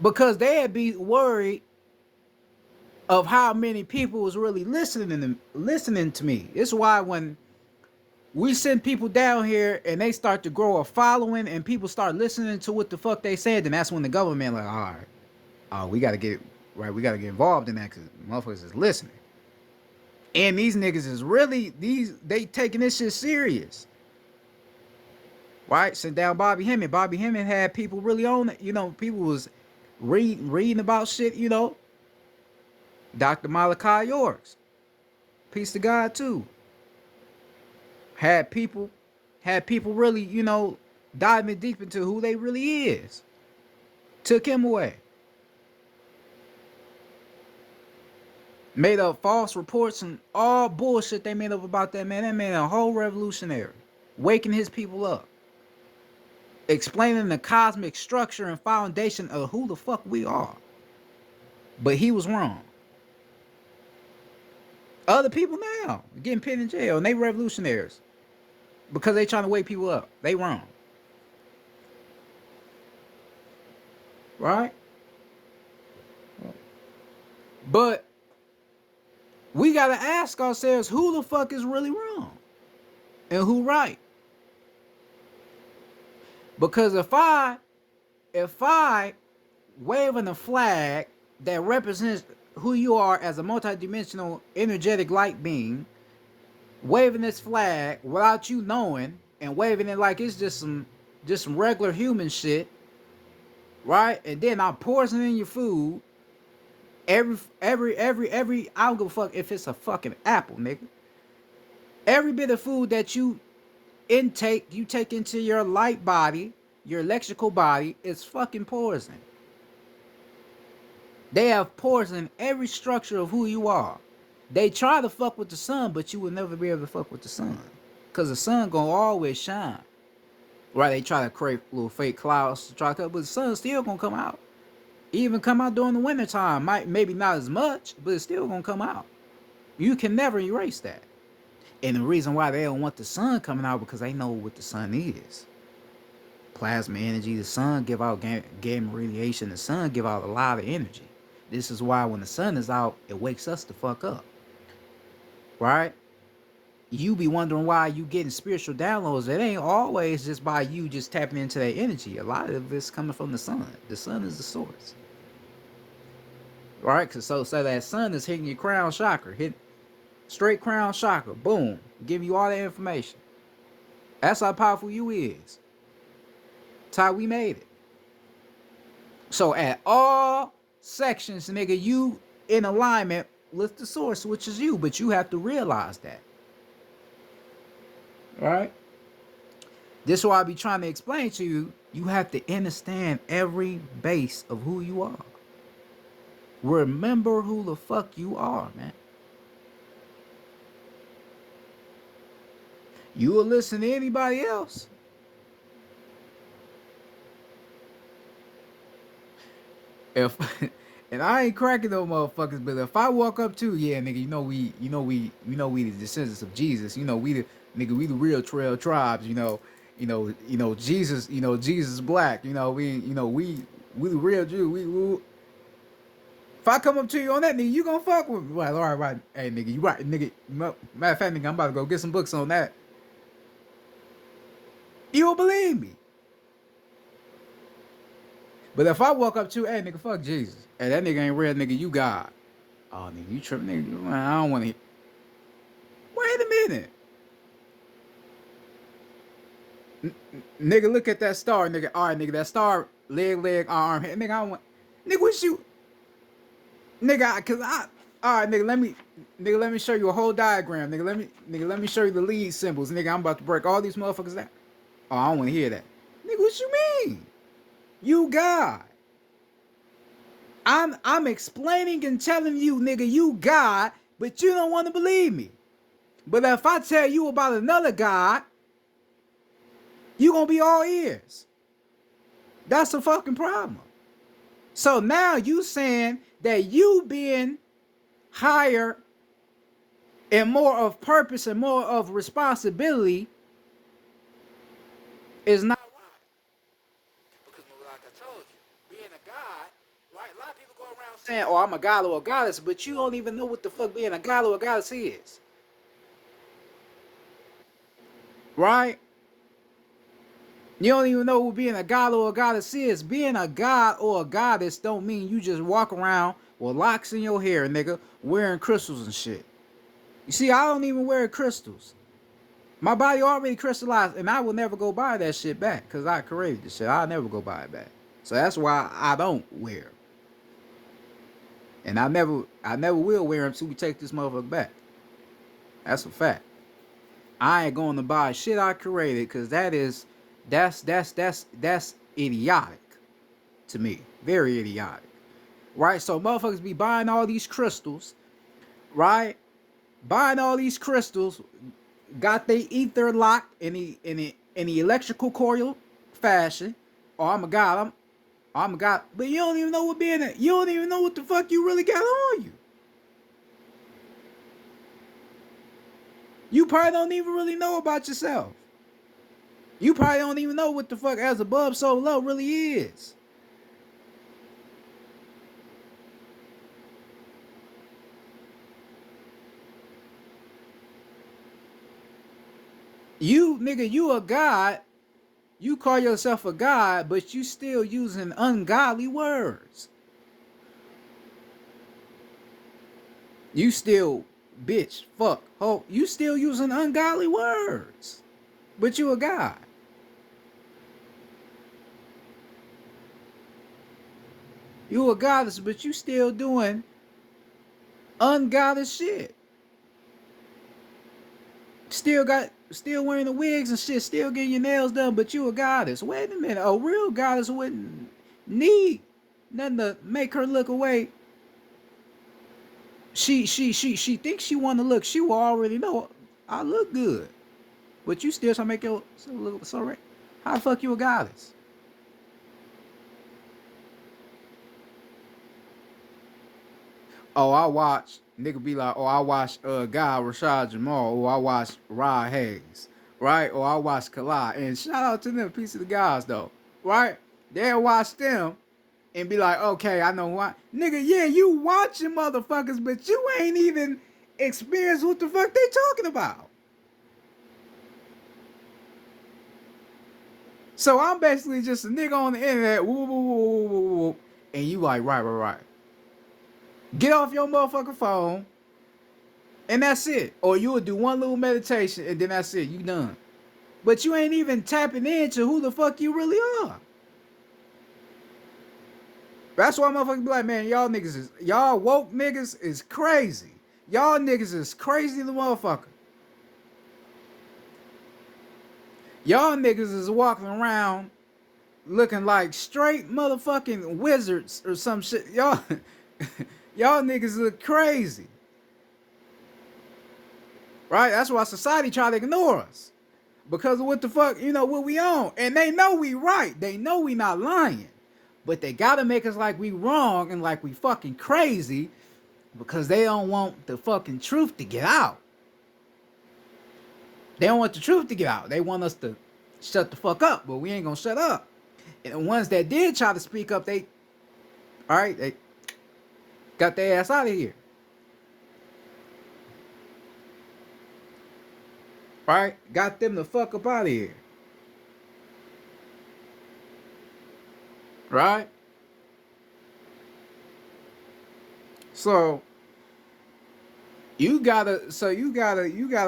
Speaker 1: Because they'd be worried of how many people was really listening to me. It's why when we send people down here and they start to grow a following and people start listening to what the fuck they said, then that's when the government like, all right, we gotta get right, we gotta get involved in that because motherfuckers is listening. And these niggas is really they taking this shit serious. Right? Sent down Bobby Hemmett. Bobby Hemmett had people really on it. People was reading about shit, Dr. Malachi Yorks. Peace to God too. Had people really, diving deep into who they really is. Took him away. Made up false reports and all bullshit they made up about that man. That man a whole revolutionary. Waking his people up. Explaining the cosmic structure and foundation of who the fuck we are. But he was wrong. Other people now getting put in jail and they revolutionaries because they trying to wake people up. They wrong. Right? But we gotta ask ourselves who the fuck is really wrong and who right. Because if I waving a flag that represents who you are as a multidimensional energetic light being, waving this flag without you knowing and waving it like it's just some regular human shit, right? And then I'm poisoning your food. Every I don't give a fuck if it's a fucking apple, nigga. Every bit of food that you take into your light body, your electrical body, is fucking poison. They have poisoned every structure of who you are. They try to fuck with the sun, but you will never be able to fuck with the sun. Because the sun gonna always shine. Right, they try to create little fake clouds to try to but the sun's still gonna come out. Even come out during the winter time. Maybe not as much, but it's still gonna come out. You can never erase that. And the reason why they don't want the sun coming out because they know what the sun is. Plasma energy. The sun give out gamma radiation. The sun give out a lot of energy. This is why when the sun is out, it wakes us the fuck up. Right? You be wondering why you getting spiritual downloads. It ain't always just by you just tapping into that energy. A lot of it's coming from the sun. The sun is the source. Right? Because so that sun is hitting your crown chakra. Hit straight crown chakra. Boom. Give you all that information. That's how powerful you is. That's how we made it. So at all sections, nigga, you in alignment with the source, which is you, but you have to realize that. Right? This is why I be trying to explain to you, you have to understand every base of who you are. Remember who the fuck you are, man. You will listen to anybody else. If and I ain't cracking no motherfuckers, but if I walk up to, yeah, nigga, we the descendants of Jesus. We the nigga, we the real trail tribes. Jesus. Jesus black. We the real Jew. If I come up to you on that, nigga, you gonna fuck with me. Well, all right, right. Hey, nigga, you right, nigga. Matter of fact, nigga, I'm about to go get some books on that. You don't believe me. But if I walk up to, hey, nigga, fuck Jesus. Hey, that nigga ain't real, nigga, you God. Oh, nigga, you tripping, nigga. Man, I don't want to. Wait a minute. Nigga, look at that star, nigga. All right, nigga, that star, leg, arm, head. Nigga, I don't want. Nigga, what you. Nigga, cause I. All right, nigga, let me show you a whole diagram. Let me show you the lead symbols. Nigga, I'm about to break all these motherfuckers down. Oh, I don't want to hear that. Nigga, what you mean? You God. I'm explaining and telling you, nigga, you God, but you don't want to believe me. But if I tell you about another God, you gonna be all ears. That's a fucking problem. So now you saying that you being higher and more of purpose and more of responsibility is not right. Because like I told you, being a God, right? A lot of people go around saying, oh, I'm a God or a goddess, but you don't even know what the fuck being a God or a goddess is. Right? You don't even know what being a god or a goddess is. Being a god or a goddess don't mean you just walk around with locks in your hair, nigga, wearing crystals and shit. You see, I don't even wear crystals. My body already crystallized, and I will never go buy that shit back because I created the shit. I'll never go buy it back. So that's why I don't wear them. And I never will wear them until we take this motherfucker back. That's a fact. I ain't going to buy shit I created because that's idiotic to me. Very idiotic. Right? So motherfuckers be buying all these crystals, right? Buying all these crystals, got they ether locked in the electrical coil fashion. Oh, I'm a god. I'm a god. But you don't even know what being it. You don't even know what the fuck you really got on you. You probably don't even really know about yourself. You probably don't even know what the fuck as above so low really is. You, nigga, you a god. You call yourself a god, but you still using ungodly words. You still, bitch, fuck, ho. You still using ungodly words. But you a god. You a goddess, but you still doing ungodly shit. Still wearing the wigs and shit, still getting your nails done, but you a goddess. Wait a minute, a real goddess wouldn't need nothing to make her look away. She thinks she want to look. She will already know I look good, but you still trying to make your look so right. How the fuck you a goddess? Oh, I watch nigga be like, oh, I watch Guy Rashad Jamal, or I watch Rod Hayes, right? Or I watch Kali. And shout out to them, piece of the guys though, right? They'll watch them and be like, okay, I know why. Nigga, yeah, you watching motherfuckers, but you ain't even experienced what the fuck they talking about. So I'm basically just a nigga on the internet, woo, woo, woo, woo, woo, woo, and you like, right. Get off your motherfucking phone, and that's it. Or you would do one little meditation, and then that's it. You done. But you ain't even tapping into who the fuck you really are. That's why motherfuckers be like, man, y'all woke niggas is crazy. Y'all niggas is crazy the motherfucker. Y'all niggas is walking around looking like straight motherfucking wizards or some shit. Y'all, y'all niggas look crazy, right? That's why society try to ignore us because of what the fuck, what we on, and they know we right. They know we not lying, but they gotta make us like we wrong and like we fucking crazy because they don't want the fucking truth to get out. They don't want the truth to get out. They want us to shut the fuck up, but we ain't gonna shut up. And the ones that did try to speak up, they got their ass out of here. Right? Got them the fuck up out of here. Right? So you gotta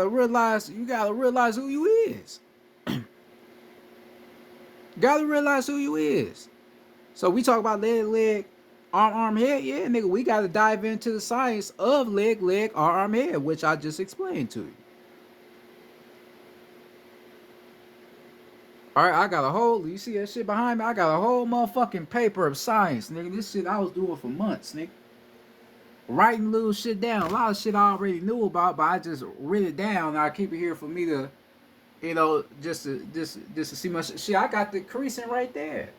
Speaker 1: realize who you is. Gotta realize who you is. So we talk about leg, arm, head. Yeah, nigga, we gotta dive into the science of leg, arm, head, which I just explained to you. All right, I got a whole. You see that shit behind me? I got a whole motherfucking paper of science, nigga. This shit I was doing for months, nigga. Writing little shit down. A lot of shit I already knew about, but I just write it down. And I keep it here for me to, just to see my shit. Shit, I got the creasing right there.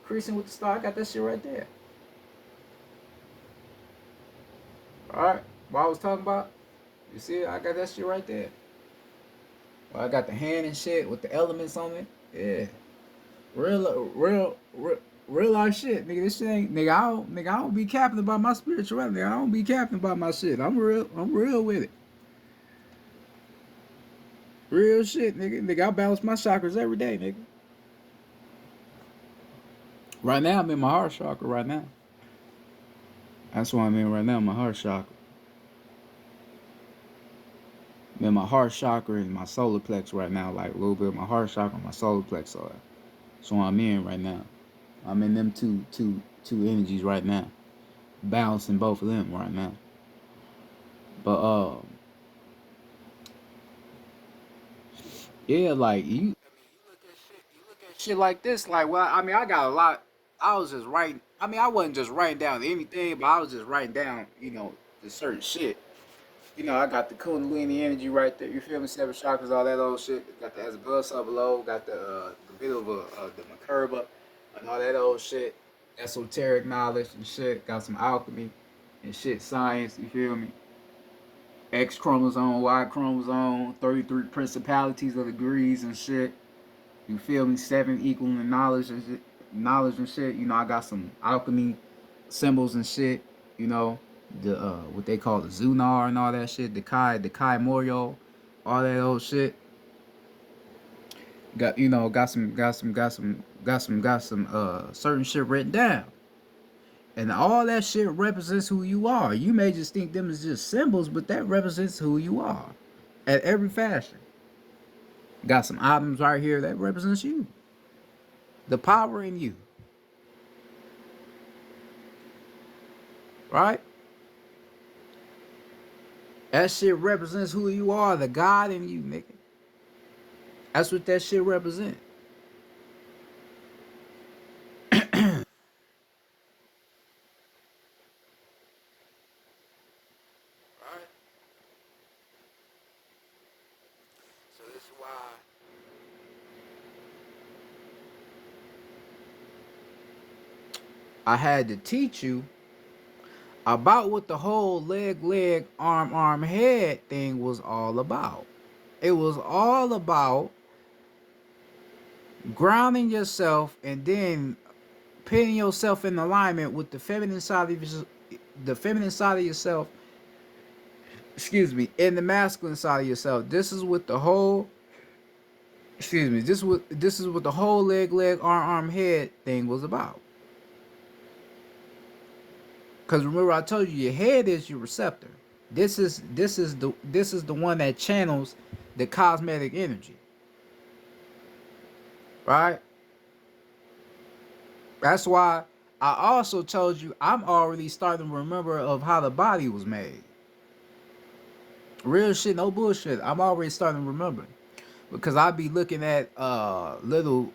Speaker 1: Creasing with the star. I got that shit right there. All right, what I was talking about. You see it? I got that shit right there. Well, I got the hand and shit with the elements on it. Yeah. Real life shit, nigga. This shit ain't, I don't be capping about my spirituality. I don't be capping about my shit. I'm real with it. Real shit, nigga. Nigga, I balance my chakras every day, nigga. Right now, I'm in my heart chakra. Right now, that's what I'm in right now. My heart chakra. I'm in my heart chakra and my solar plex right now. Like a little bit of my heart chakra, and my solar plex. So that's what I'm in right now. I'm in them two energies right now, balancing both of them right now. But yeah, like you look at shit like this. Like, well, I mean, I got a lot. I was just writing. I mean, I wasn't just writing down anything, but I was just writing down, the certain shit. I got the Kundalini energy right there. You feel me? Seven chakras, all that old shit. Got the as above, so below. Got the bit of the Makurba and all that old shit. Esoteric knowledge and shit. Got some alchemy and shit. Science. You feel me? X chromosome, Y chromosome, 33 principalities of degrees and shit. You feel me? Seven equaling knowledge and shit. Knowledge and shit. I got some alchemy symbols and shit. You know, the what they call the Zunar and all that shit. The Kai Morio, all that old shit. Got some certain shit written down. And all that shit represents who you are. You may just think them as just symbols, but that represents who you are. At every fashion. Got some items right here that represents you. The power in you. Right? That shit represents who you are, the God in you, nigga. That's what that shit represents. Right? So this is why I had to teach you about what the whole leg, arm, head thing was all about. It was all about grounding yourself and then putting yourself in alignment with the feminine side of yourself, and the masculine side of yourself. This is what the whole this is what the whole leg, arm, head thing was about. Cause remember I told you your head is your receptor. This is the one that channels the cosmetic energy. Right? That's why I also told you I'm already starting to remember of how the body was made. Real shit, no bullshit. I'm already starting to remember because I be looking at little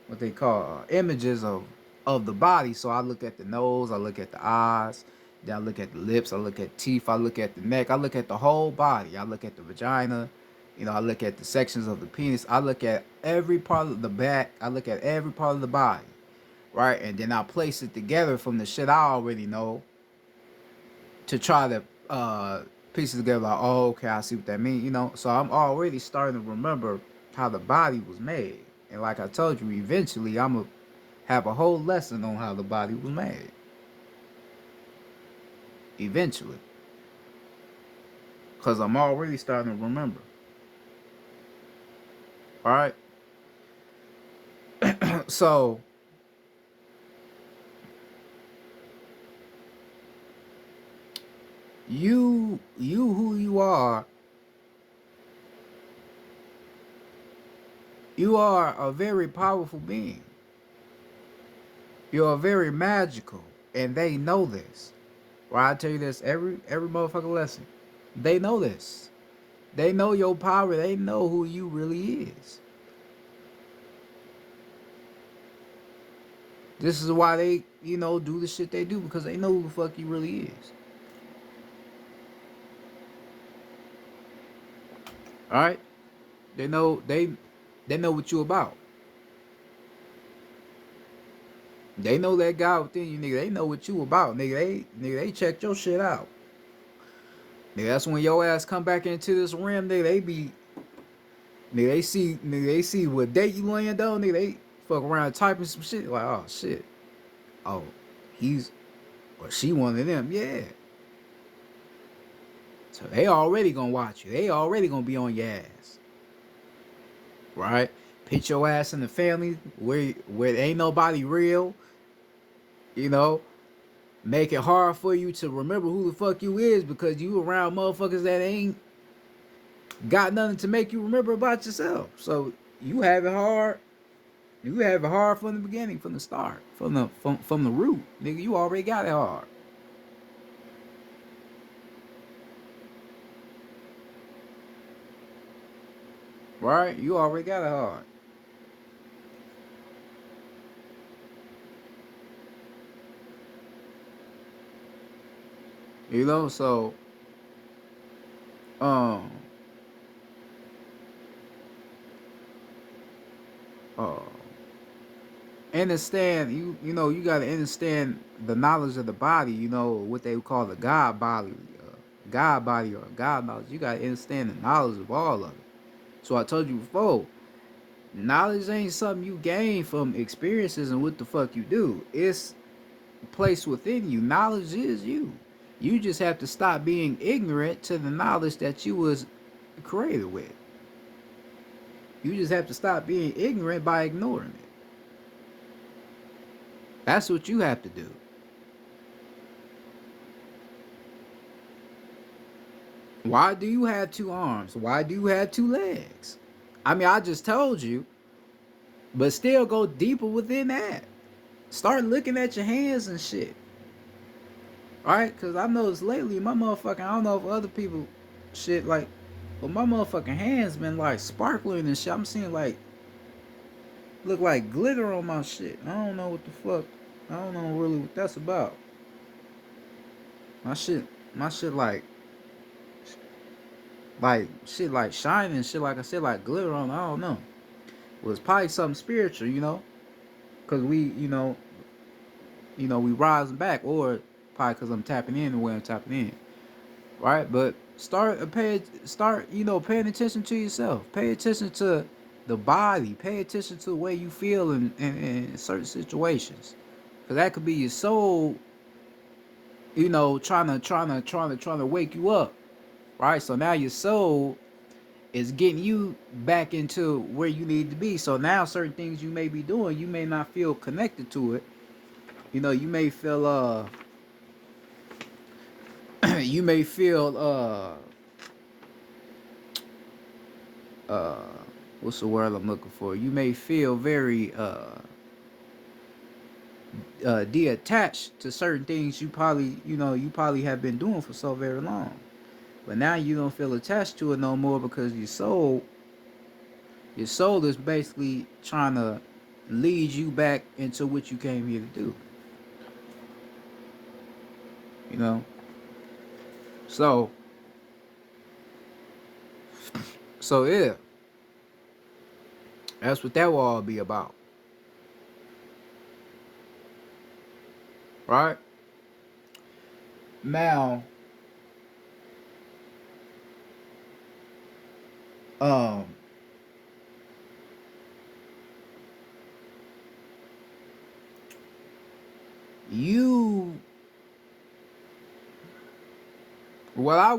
Speaker 1: what they call images of the body. So I look at the nose, I look at the eyes, then I look at the lips, I look at teeth, I look at the neck, I look at the whole body. I look at the vagina, you know, I look at the sections of the penis, I look at every part of the back, I look at every part of the body, right? And then I place it together from the shit I already know to try to piece it together like, oh, okay, I see what that means, you know. So I'm already starting to remember how the body was made. And like I told you, eventually I'm gonna have a whole lesson on how the body was made. Eventually. Cause I'm already starting to remember. Alright? So you who you are a very powerful being. You're very magical. And they know this. Why I tell you this every motherfucking lesson. They know this. They know your power. They know who you really is. This is why they, you know, do the shit they do because they know who the fuck you really is. All right? They know what you about. They know that God within you, nigga. They know what you about, nigga. They checked your shit out. Nigga, that's when your ass come back into this rim, nigga. They see what date you land on, nigga. They fuck around typing some shit like, oh shit. Oh, he's or she one of them, yeah. So they already gonna watch you. They already gonna be on your ass, right? Put your ass in the family where ain't nobody real, you know. Make it hard for you to remember who the fuck you is because you around motherfuckers that ain't got nothing to make you remember about yourself. So you have it hard. You have it hard from the beginning, from the start, from the root, nigga. You already got it hard, right? You already got it hard. You know, so um uh understand you know you got to understand the knowledge of the body, you know what they call the god body or god knowledge. You got to understand the knowledge of all of it. So I told you before, knowledge ain't something you gain from experiences and what the fuck you do. It's placed within you. Knowledge is you. You just have to stop being ignorant to the knowledge that you was created with. You just have to stop being ignorant by ignoring it. That's what you have to do. Why do you have two arms? Why do you have two legs? I mean, I just told you, but still go deeper within that. Start looking at your hands and shit. Alright? Because I noticed lately, my motherfucking, I don't know if other people shit like, but my motherfucking hands been like sparkling and shit. I'm seeing like, look like glitter on my shit. I don't know what the fuck. I don't know really what that's about. My shit, my shit like shit like shining shit like I said like glitter on. I don't know. Well, it's probably something spiritual, you know, because we, we rising back, or probably because I'm tapping in the way I'm tapping in, right? But paying attention to yourself. Pay attention to the body. Pay attention to the way you feel in certain situations, because that could be your soul, trying to wake you up, right? So now your soul is getting you back into where you need to be. So now certain things you may be doing, you may not feel connected to it. You know, you may feel you may feel uh what's the word I'm looking for? You may feel very de-attached to certain things you probably have been doing for so very long. But now you don't feel attached to it no more because your soul is basically trying to lead you back into what you came here to do. You know. So yeah, that's what that will all be about, right? Now, um, you what I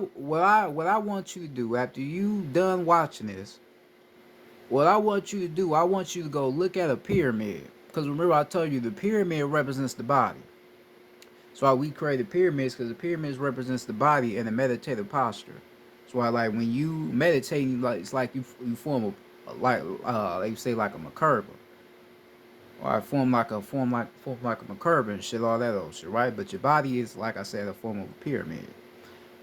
Speaker 1: want you to do after you done watching this, what I want you to do, I want you to go look at a pyramid. Because remember I told you the pyramid represents the body. That's why we created pyramids, because the pyramids represents the body in a meditative posture. That's why like when you meditate, like it's like you form like say like a macabre. Or I form like a macabre and shit, all that old shit, right? But your body is, like I said, a form of a pyramid.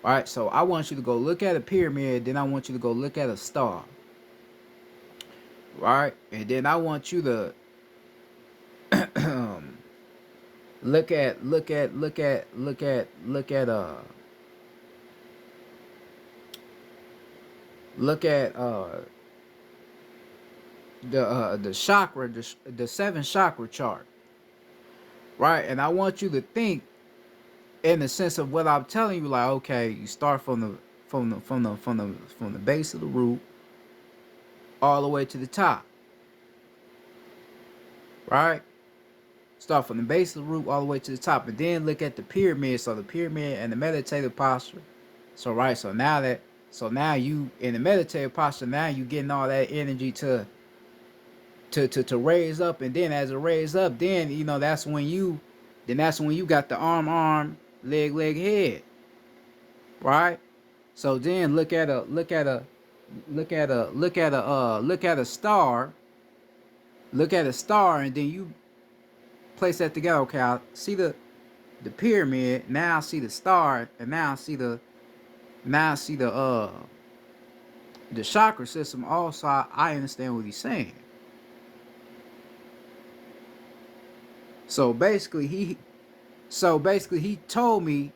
Speaker 1: All right, so I want you to go look at a pyramid, then I want you to go look at a star, right? And then I want you to look at the chakra, the seven chakra chart, right? And I want you to think in the sense of what I'm telling you, like, okay, you start from the base of the root all the way to the top, right? Start from the base of the root all the way to the top, and then look at the pyramid. So the pyramid and the meditative posture. So right, so now you in the meditative posture, now you getting all that energy to raise up, and then as it raise up, then that's when you got the arm, leg, head, right? So then look at a star, and then you place that together. Okay, I see the pyramid, now I see the star, and now I see the chakra system. Also, I understand what he's saying. So basically he told me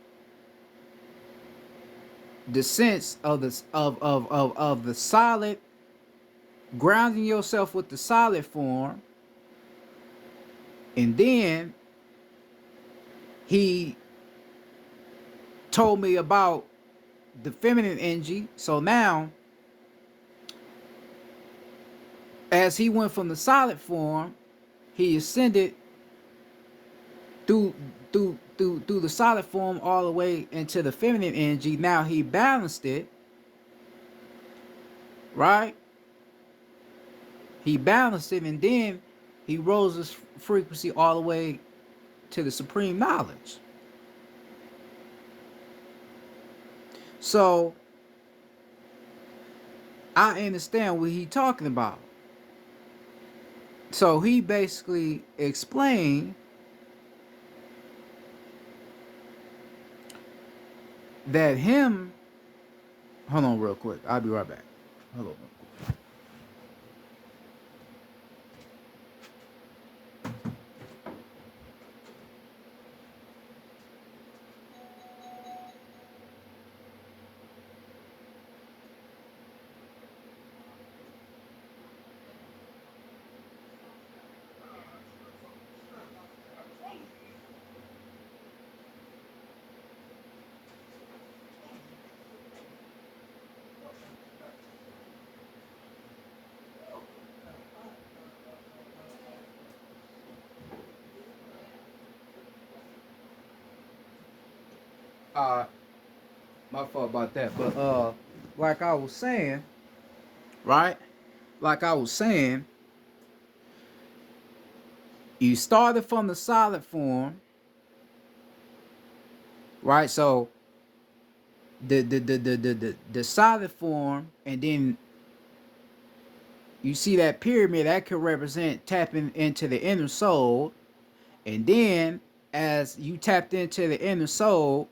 Speaker 1: the sense of the solid, grounding yourself with the solid form, and then he told me about the feminine energy. So now, as he went from the solid form, he ascended through the solid form all the way into the feminine energy. Now he balanced it, right? He balanced it, and then he rose his frequency all the way to the supreme knowledge. So I understand what he's talking about. So he basically explained that him. Hold on, real quick. I'll be right back. Hold on. My fault about that. But like I was saying, right? Like I was saying, you started from the solid form, right? So the solid form, and then you see that pyramid that could represent tapping into the inner soul, And then as you tapped into the inner soul,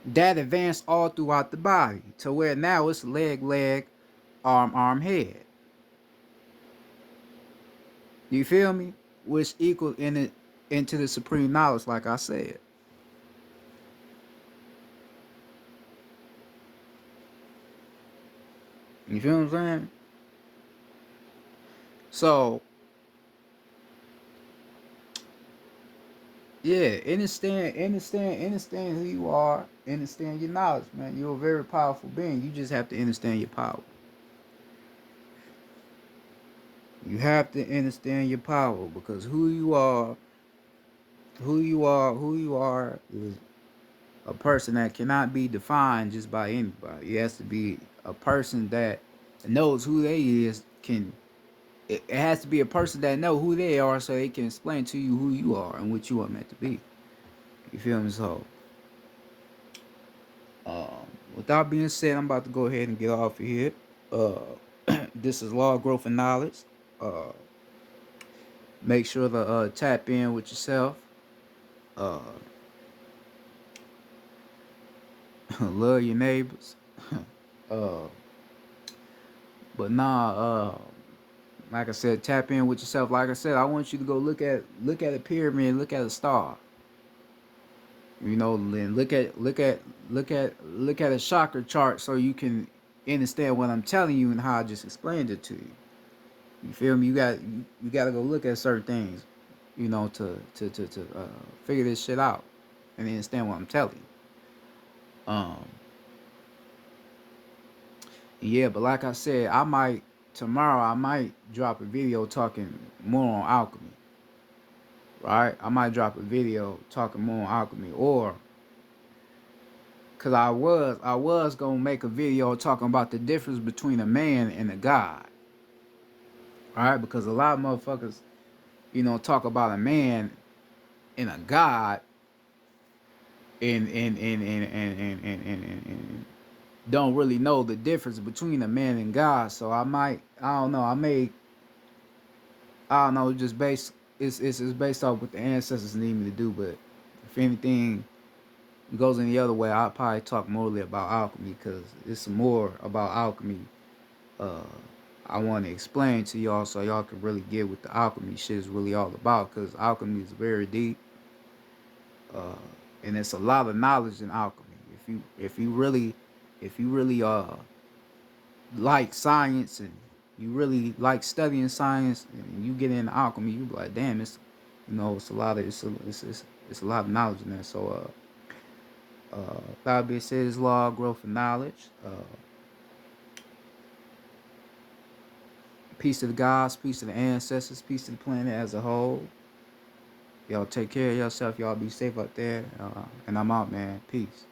Speaker 1: that advanced all throughout the body to where now it's leg, arm, head. You feel me? Which equal in it into the supreme knowledge, like I said. You feel what I'm saying? So yeah, understand who you are, understand your knowledge, man. You're a very powerful being. You just have to understand your power. You have to understand your power because who you are is a person that cannot be defined just by anybody. It has to be a person that knows who they is. It has to be a person that know who they are, so they can explain to you who you are and what you are meant to be. You feel me? So, um, with that being said, I'm about to go ahead and get off of here. Uh, this is Law of Growth and Knowledge. Uh, make sure to tap in with yourself. Uh, love your neighbors. uh, but nah, like I said, tap in with yourself. Like I said, I want you to go look at a pyramid, look at a star. You know, then look at a chakra chart so you can understand what I'm telling you and how I just explained it to you. You feel me? You got to go look at certain things, you know, to figure this shit out and understand what I'm telling you. Yeah, but like I said, tomorrow I might drop a video talking more on alchemy. Right? I might drop a video talking more on alchemy, or cause I was gonna make a video talking about the difference between a man and a god. All right, because a lot of motherfuckers, talk about a man and a god, and don't really know the difference between a man and God. So I don't know, I don't know, just based it's based off what the ancestors need me to do. But if anything goes any other way, I'll probably talk morely about alchemy because it's more about alchemy. Uh, I want to explain to y'all so y'all can really get what the alchemy shit is really all about. Because alchemy is very deep, uh, and it's a lot of knowledge in alchemy. If you really like science and you really like studying science and you get into alchemy, you be like, damn, it's a lot of it's a lot of knowledge in there. So that being said, is law of growth and knowledge. Peace to the gods, peace to the ancestors, peace to the planet as a whole. Y'all take care of yourself. Y'all be safe out there. And I'm out, man. Peace.